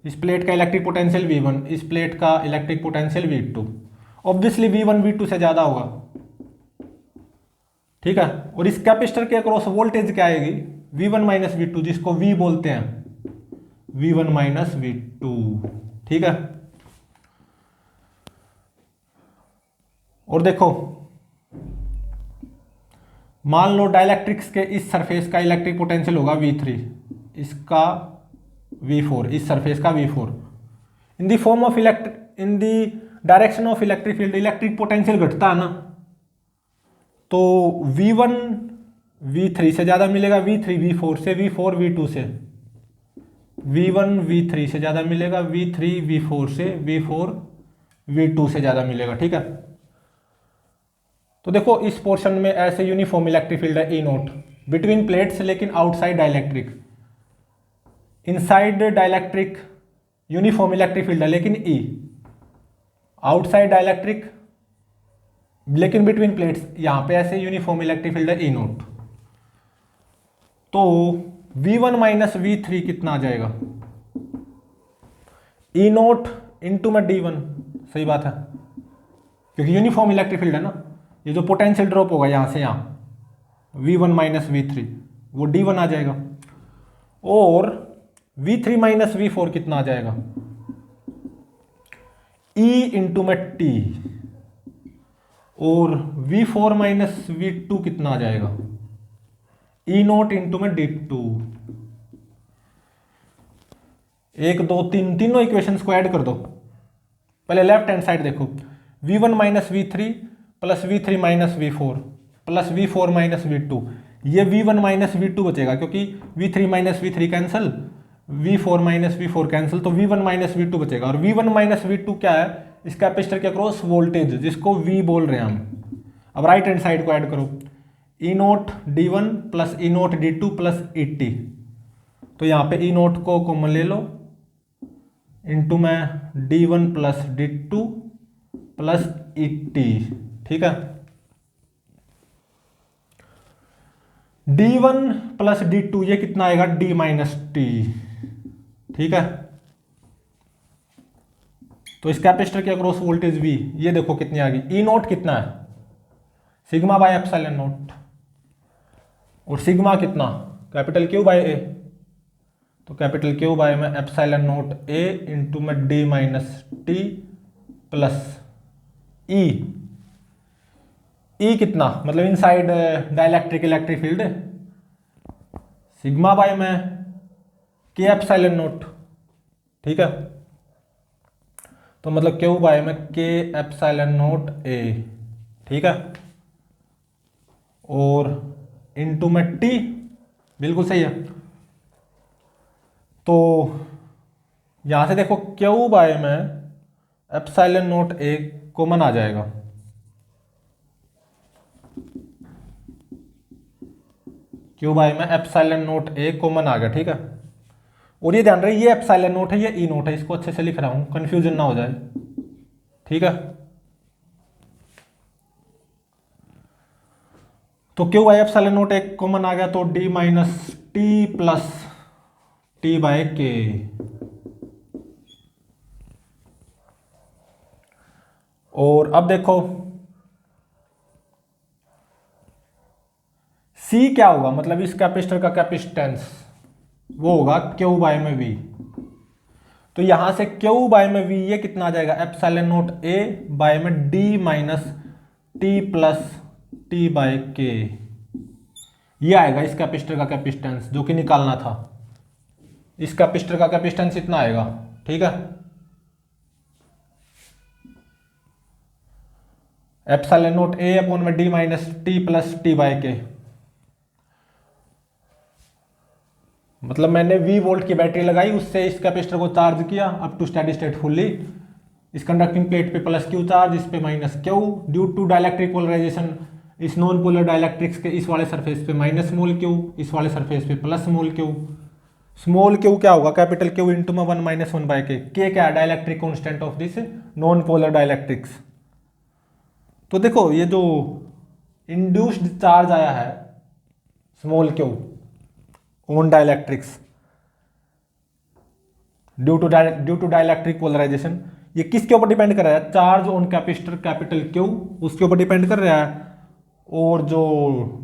A: इस प्लेट का इलेक्ट्रिक पोटेंशियल V1, इस प्लेट का electric potential V2। Obviously V1 V2 से ज्यादा होगा। ठीक है, और इस कैपेसिटर के अक्रॉस वोल्टेज क्या आएगी, V1 माइनस V2, जिसको V बोलते हैं, V1 माइनस V2। ठीक है, और देखो मान लो डाइलेक्ट्रिक्स के इस सरफेस का इलेक्ट्रिक पोटेंशियल होगा V3, इसका V4, इस सरफेस का V4। In the form of in the direction of electric field, electric potential घटता है ना, तो V1 V3 से ज्यादा मिलेगा, V3 V4 से, V4 V2 से, V1 V3 से ज्यादा मिलेगा, V3 V4 से, V4 V2 से ज्यादा मिलेगा। ठीक है, तो देखो इस पोर्शन में ऐसे यूनिफॉर्म इलेक्ट्रिक फील्ड है ई नोट बिटवीन प्लेट्स, लेकिन outside dielectric, inside dielectric uniform electric field है लेकिन ई, आउटसाइड डाइलेक्ट्रिक लेकिन बिटवीन प्लेट्स, यहां पे ऐसे यूनिफॉर्म इलेक्ट्रिक फील्ड है ई नोट। तो V1 माइनस V3 कितना आ जाएगा, ई नोट इंटू में D1, सही बात है क्योंकि यूनिफॉर्म इलेक्ट्रिक फील्ड है ना, ये जो पोटेंशियल ड्रॉप होगा यहां से यहां V1 माइनस V3 वो D1 आ जाएगा, और V3 माइनस V4 कितना आ जाएगा, E इंटू में T, और V4 माइनस V2 कितना आ जाएगा, E नोट इंटू में D2। 1 2 3 तीनों इक्वेशंस को ऐड कर दो। पहले लेफ्ट हैंड साइड देखो, V1 minus V3 plus V3 minus V4 plus V4 minus V2, ये V1 माइनस V2 बचेगा क्योंकि V3 minus V3 cancel, V4 minus V4 cancel, तो V1 माइनस V2 बचेगा। और V1 माइनस V2 क्या है, इस कैपेसिटर के अक्रॉस वोल्टेज, जिसको V बोल रहे हैं हम। अब राइट हैंड साइड को ऐड करो, E note D1 plus E note D2 plus ET, तो यहाँ पे E नोट को कॉमन ले लो, इंटू में D1 plus D2 plus ET। ठीक है, D1 प्लस D2 ये कितना आएगा, D माइनस T। ठीक है, तो इस कैपेसिटर के अक्रॉस वोल्टेज V, ये देखो कितनी आ गई, ई नोट कितना है, सिग्मा बाय एप्सिलॉन नोट, और सिग्मा कितना, कैपिटल Q बाय A, तो कैपिटल Q बाय में एप्सिलॉन नोट A इंटू में D minus T plus E, E कितना मतलब inside dielectric electric field, sigma bye में K एप्सिलॉन नोट, ठीक है, तो मतलब Q बाय में K एप्सिलॉन नोट A, ठीक है, और इनटू में T, बिल्कुल सही है। तो यहां से देखो Q बाय में एप्सिलॉन नोट A कॉमन आ जाएगा, Q बाय में एप्सिलॉन नोट A कॉमन आ गया, ठीक है। और ये ध्यान रहे ये एप्सिलॉन नोट है, ये ई नोट है, इसको अच्छे से लिख रहा हूं कंफ्यूजन ना हो जाए, ठीक है। तो Q बाय एप्सिलॉन नोट एक कॉमन आ गया, तो D minus T plus T by K, और अब देखो C क्या होगा, मतलब इस कैपेसिटर का कैपेसिटेंस वो होगा Q बाय में V, तो यहां से Q बाय में V ये कितना आ जाएगा, एप्सिलॉन नोट A बाय में D minus T plus T by K, ये आएगा इस कैपेसिटर का कैपेसिटेंस जो कि निकालना था, इस कैपेसिटर का कैपेसिटेंस इतना आएगा, ठीक है। एप्सिलॉन नोट A अपॉन में D minus T plus T by K, मतलब मैंने V वोल्ट की बैटरी लगाई, उससे इस कैपेसिटर को चार्ज किया up to steady state fully, इस कंडक्टिंग प्लेट पे प्लस Q चार्ज, इस पे minus Q, due to dielectric polarisation इस नॉन पोलर डाइलेक्ट्रिक्स के इस वाले सरफेस पे माइनस मोल Q, इस वाले सरफेस पे प्लस मोल Q, स्मॉल Q क्या होगा, कैपिटल Q इंटू में 1 माइनस 1 बाय K क्या है, dielectric constant of this non polar dielectrics. तो देखो ये जो इंड्यूस्ड चार्ज आया है small Q on dielectrics due to dielectric polarisation, ये किसके ऊपर डिपेंड कर रहा है, charge on capacitor capital Q उसके ऊपर डिपेंड कर रहा है, और जो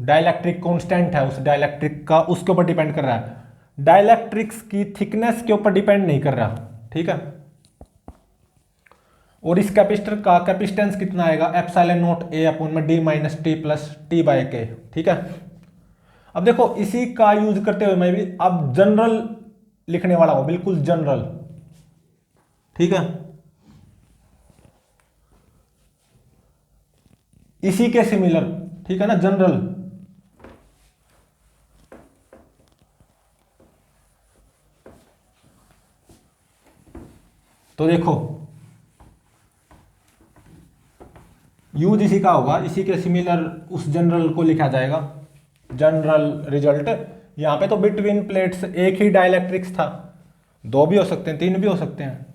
A: डाइलेक्ट्रिक कांस्टेंट है उस डाइलेक्ट्रिक का उसके ऊपर डिपेंड कर रहा है, डाइलेक्ट्रिक्स की थिकनेस के ऊपर डिपेंड नहीं कर रहा, ठीक है। और इस कैपेसिटर का कैपेसिटेंस कितना आएगा, एप्सिलॉन नोट A अपॉन में D minus T plus T by K, ठीक है। अब देखो इसी का यूज करते हुए मैं भी अब जनरल लिखने वाला हूं, बिल्कुल जनरल, ठीक है, इसी के सिमिलर, ठीक है ना, जनरल। तो देखो यूज इसी का होगा, इसी के सिमिलर उस जनरल को लिखा जाएगा, जनरल रिजल्ट। यहां पे तो बिटवीन प्लेट्स एक ही डाइलेक्ट्रिक्स था, दो भी हो सकते हैं, तीन भी हो सकते हैं,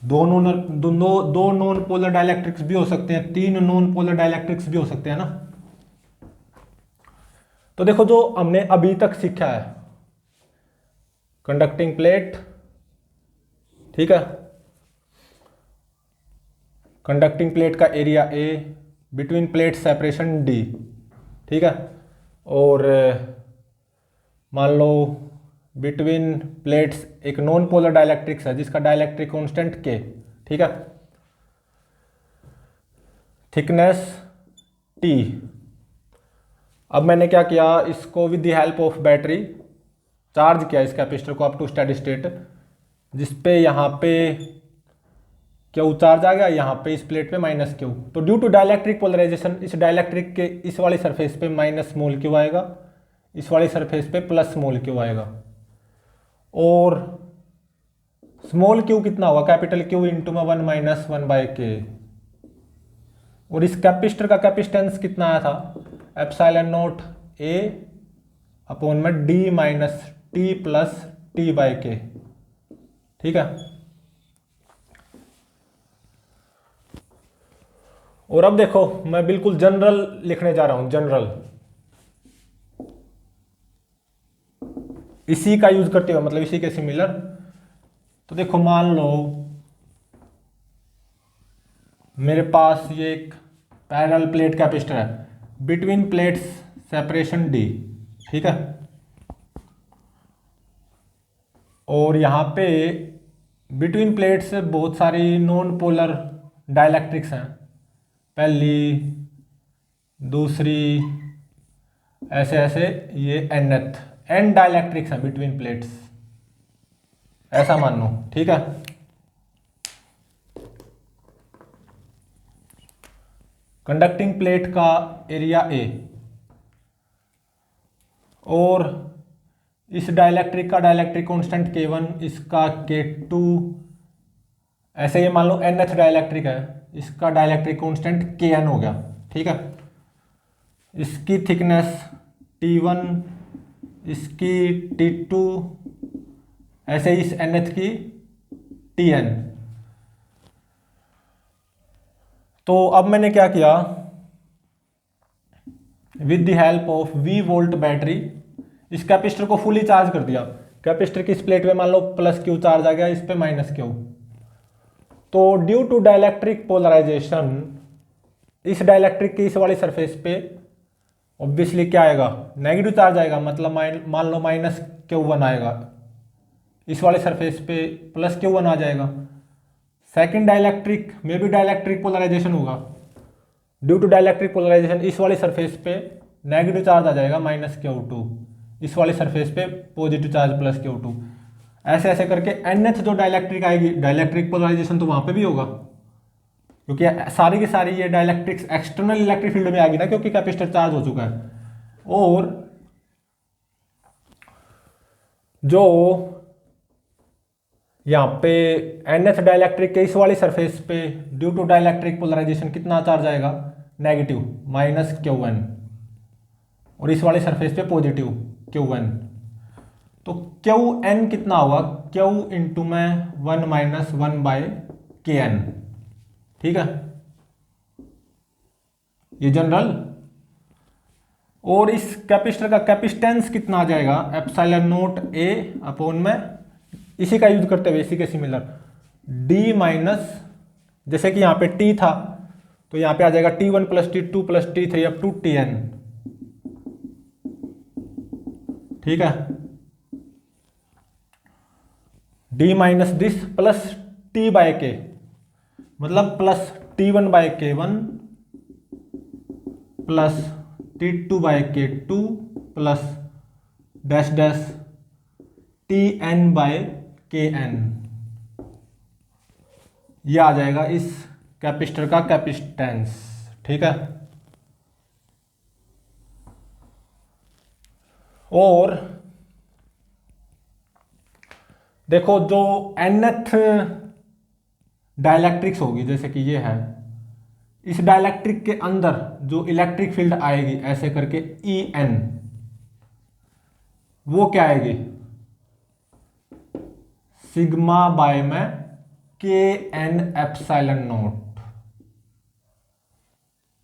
A: दो नॉन पोलर डाइलेक्ट्रिक्स भी हो सकते हैं, तीन नॉन पोलर डाइलेक्ट्रिक्स भी हो सकते हैं ना। तो देखो जो हमने अभी तक सीखा है, कंडक्टिंग प्लेट, ठीक है, कंडक्टिंग प्लेट का area A, between plate separation D, ठीक है, और मान लो बिटवीन प्लेट्स एक नॉन पोलर डाइलेक्ट्रिक्स है जिसका डाइलेक्ट्रिक कांस्टेंट K, ठीक है, थिकनेस T। अब मैंने क्या किया, इसको with the help of battery charge किया इस कैपेसिटर को अप टू स्टेडी स्टेट, जिसपे यहाँ पे Q चार्ज आ गया, यहाँ पे इस प्लेट पे माइनस Q, तो ड्यू टू डाइलेक्ट्रिक पोलराइजेशन इस डाइलेक्ट्रिक के इस वाली सरफेस पे माइनस मोल Q आएगा, इस वाली सरफेस पे प्लस मोल Q आएगा, और स्मॉल Q कितना होगा, कैपिटल Q इंटू में 1 माइनस 1 बाय K, और इस कैपेसिटर का कैपेसिटेंस कितना आया था, एप्सिलॉन नोट A अपॉन में D minus T plus T by K, ठीक है। और अब देखो मैं बिल्कुल जनरल लिखने जा रहा हूं, जनरल, इसी का यूज करते हुए, मतलब इसी के सिमिलर। तो देखो मान लो मेरे पास ये एक पैरेलल प्लेट कैपेसिटर है, बिटवीन प्लेट्स सेपरेशन डी, ठीक है। और यहाँ पे बिटवीन प्लेट्स बहुत सारी नॉन पोलर डाइलेक्ट्रिक्स हैं, पहली, दूसरी, ऐसे ऐसे, ये एन डाइलेक्ट्रिक्स हैं बिटवीन प्लेट्स, ऐसा मान लो, ठीक है। कंडक्टिंग प्लेट का एरिया ए, और इस डाइलेक्ट्रिक का डाइलेक्ट्रिक कांस्टेंट K1, इसका K2, ऐसे ये मान लो nth डाइलेक्ट्रिक है, इसका डाइलेक्ट्रिक कांस्टेंट Kn हो गया, ठीक है। इसकी थिकनेस T1, इसकी T2, ऐसे इस nth की Tn। तो अब मैंने क्या किया, with the help of V volt battery इस कैपेसिटर को फुली चार्ज कर दिया। कैपेसिटर की इस प्लेट पे मान लो प्लस क्यू चार्ज आ गया, इस पे माइनस क्यू। तो ड्यू टू डाइलेक्ट्रिक पोलराइजेशन, इस डाइलेक्ट्रिक की इस वाली सरफेस पे ऑब्वियसली क्या आएगा, नेगेटिव चार्ज आएगा, मतलब मान लो माइनस Q1 आएगा, इस वाले सरफेस पे प्लस Q1 आ जाएगा। सेकेंड डाइलेक्ट्रिक में भी डाइलेक्ट्रिक पोलराइजेशन होगा, ड्यू टू डाइलेक्ट्रिक पोलराइजेशन इस वाली सरफेस पे नेगेटिव चार्ज आ जाएगा माइनस Q2, इस वाली सरफेस पे पॉजिटिव चार्ज प्लस Q2, ऐसे ऐसे करके nth जो डाइलेक्ट्रिक आएगी, डाइलेक्ट्रिक पोलराइजेशन तो वहां पे भी होगा, क्योंकि सारी की सारी ये डाइलेक्ट्रिक्स एक्सटर्नल इलेक्ट्रिक फील्ड में आएगी ना, क्योंकि कैपेसिटर चार्ज हो चुका है। और जो यहाँ पे nth डाइलेक्ट्रिक के इस वाली सरफेस पे ड्यू टू डाइलेक्ट्रिक पोलराइजेशन कितना चार्ज आएगा, नेगेटिव माइनस Q1, और इस वाली सरफेस पे पॉजिटिव Q1। तो Qn कितना होगा, Q इंटू में 1 माइनस 1 बाय Kn, ठीक है, ये जनरल। और इस कैपेसिटर का कैपेसिटेंस कितना आ जाएगा, एप्सिलॉन नोट A अपॉन में, इसी का यूज करते हुए इसी के सिमिलर D माइनस, जैसे कि यहाँ पे T था तो यहाँ पे आ जाएगा T1 plus T2 plus T3 up to Tn, ठीक है। D minus this plus T by K, मतलब plus T1 by K1 plus T2 by K2 plus dash dash Tn by Kn, यह आ जाएगा इस कैपेसिटर का कैपेसिटेंस, ठीक है। और देखो जो nth डाइलेक्ट्रिक्स होगी, जैसे कि ये है, इस डाइलेक्ट्रिक के अंदर जो इलेक्ट्रिक फील्ड आएगी ऐसे करके En, वो क्या आएगी, सिग्मा बाय में Kn एप्सिलॉन नोट,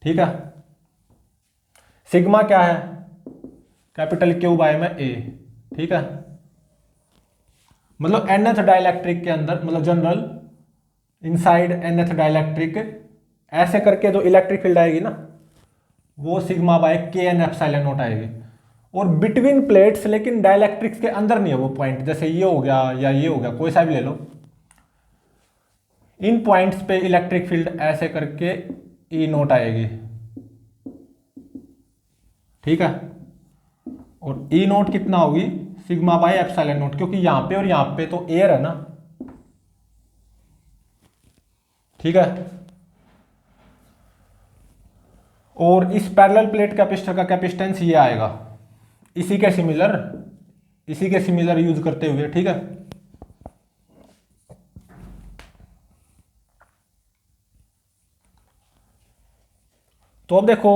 A: ठीक है। सिग्मा क्या है, कैपिटल Q बाय में A, ठीक है। मतलब nth डाइलेक्ट्रिक के अंदर, मतलब जनरल इनसाइड nth डाइलेक्ट्रिक, ऐसे करके जो इलेक्ट्रिक फील्ड आएगी ना, वो sigma bye Kn epsilon note आएगी। और बिटवीन प्लेट्स, लेकिन डाइलेक्ट्रिक्स के अंदर नहीं है वो पॉइंट, जैसे ये हो गया या ये हो गया, कोई सा भी ले लो, इन पॉइंट्स पे इलेक्ट्रिक फील्ड ऐसे करके ई नोट आएगी, ठीक है। और ई नोट कितना होगी, सिग्मा बाय एप्सिलॉन नोट, क्योंकि यहां पे और यहां पे तो एयर है ना, ठीक है। और इस पैरेलल प्लेट कैपेसिटर का कैपेसिटेंस ये आएगा, इसी के सिमिलर यूज करते हुए, ठीक है। तो अब देखो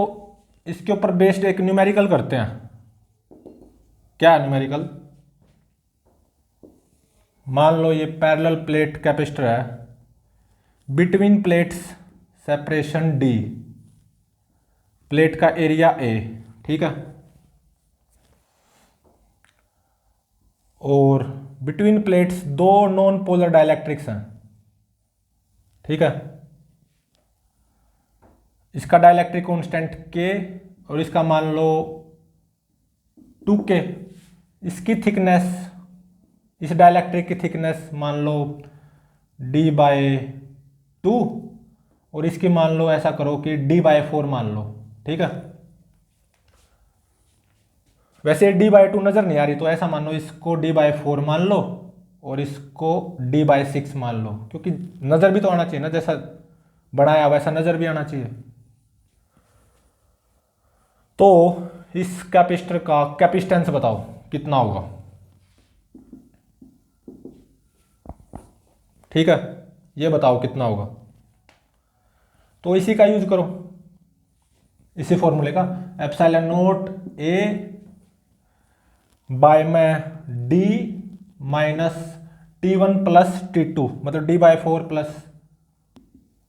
A: इसके ऊपर बेस्ड एक न्यूमेरिकल करते हैं। क्या न्यूमेरिकल, मान लो ये पैरेलल प्लेट कैपेसिटर है, between plates separation D, plate का एरिया A, ठीक है। और बिटवीन प्लेट्स दो नॉन पोलर डाइलेक्ट्रिक्स हैं, ठीक है। इसका डाइलेक्ट्रिक कांस्टेंट के और इसका मान लो 2K। इसकी थिकनेस, इस डाइलेक्ट्रिक की थिकनेस मान लो D/2 और इसकी मान लो ऐसा करो कि D/4 मान लो, ठीक है। वैसे D/2 नजर नहीं आ रही तो ऐसा मान लो इसको D/4 मान लो और इसको D/6 मान लो, क्योंकि नजर भी तो आना चाहिए ना, जैसा बनाया वैसा नजर भी आना चाहिए। तो इस कैपेसिटर का कैपेसिटेंस बताओ कितना होगा, ठीक है, ये बताओ कितना होगा। तो इसी का यूज करो, इसी फॉर्मूले का, एप्सिलॉन नॉट ए बाय में D minus T1 plus T2, मतलब D/4 plus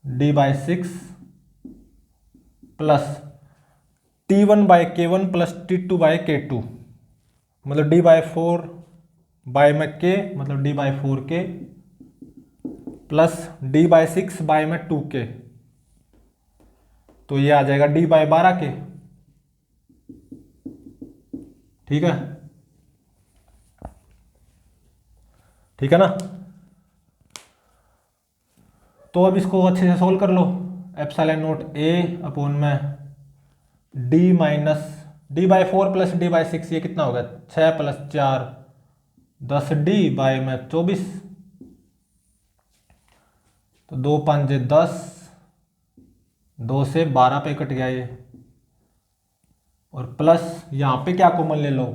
A: D/6 plus T1/K1 plus T2/K2, मतलब D/4 बाय में K मतलब D/4K प्लस D/6 बाय में 2K, तो ये आ जाएगा D/12K, ठीक है, ठीक है ना। तो अब इसको अच्छे से सोल्व कर लो। एप्सिलॉन नॉट ए अपॉन में D minus D/4 plus D/6, ये कितना होगा, 6 प्लस 4 10D बाय में 24, तो 2 5 10, 2 से 12 पे कट गया ये, और प्लस यहाँ पे क्या कॉमन ले लो,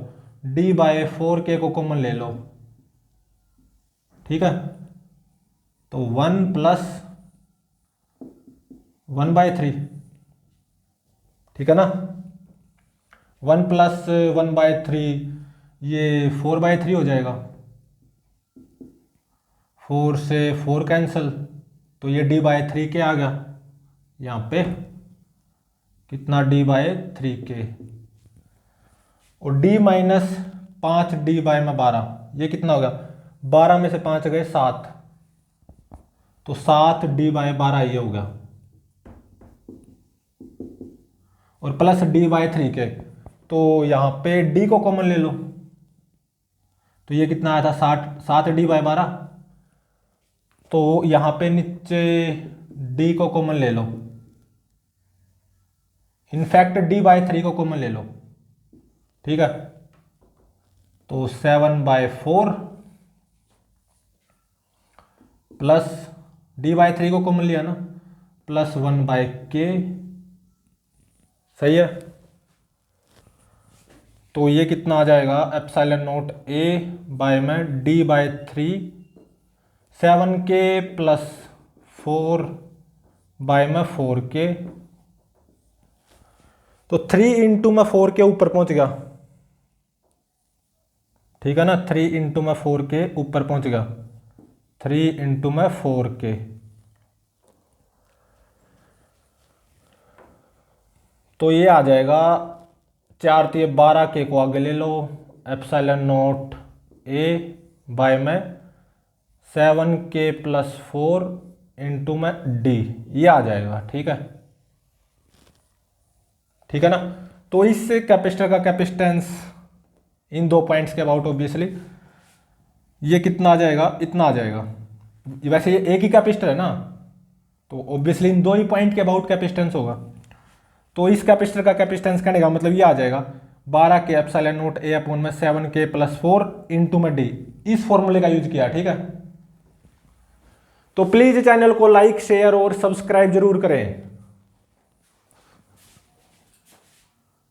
A: D/4K को कॉमन ले लो, ठीक है। तो 1 प्लस 1/3, ठीक है ना। 1 प्लस 1/3 ये 4/3 हो जाएगा, 4 से 4 कैंसिल, तो ये D/3K आ गया यहाँ पे, कितना D/3K, और D माइनस 5D/12, ये कितना हो गया, 12 में से 5 गए 7, तो 7D/12 ये हो गया, और प्लस D/3K, तो यहाँ पे D को कॉमन ले लो, तो ये कितना आया था 7D/12, तो यहाँ पे नीचे D को कॉमन ले लो, इनफैक्ट D/3 को कॉमन ले लो, ठीक है। तो 7/4 प्लस D/3 को कॉमन लिया ना, प्लस 1/K, सही है। तो ये कितना आ जाएगा, एप्सिलॉन नॉट ए बाय में D/3 7K प्लस 4 बाय में 4K, तो 3 इंटू में 4K ऊपर पहुंच गया, ठीक है ना, 3 इंटू में 4K ऊपर पहुंच गया, 3 इंटू में 4K, तो ये आ जाएगा 4 तो ये 12K को आगे ले लो, एप्सिलॉन नॉट ए बाय में 7K प्लस 4 इंटू में D, ये आ जाएगा, ठीक है, ठीक है ना। तो इस कैपेसिटर का कैपेसिटेंस इन 2 पॉइंट्स के अबाउट ऑब्वियसली ये कितना आ जाएगा, इतना आ जाएगा। वैसे ये एक ही कैपेसिटर है ना, तो ऑब्वियसली इन 2 ही पॉइंट के अबाउट कैपेसिटेंस होगा। तो इस कैपेसिटर का कैपेसिटेंस कहने का मतलब ये आ जाएगा 12K epsilon not a upon में 7K प्लस 4 इंटू में D, इस फॉर्मूले का यूज किया, ठीक है। तो प्लीज चैनल को लाइक शेयर और सब्सक्राइब जरूर करें।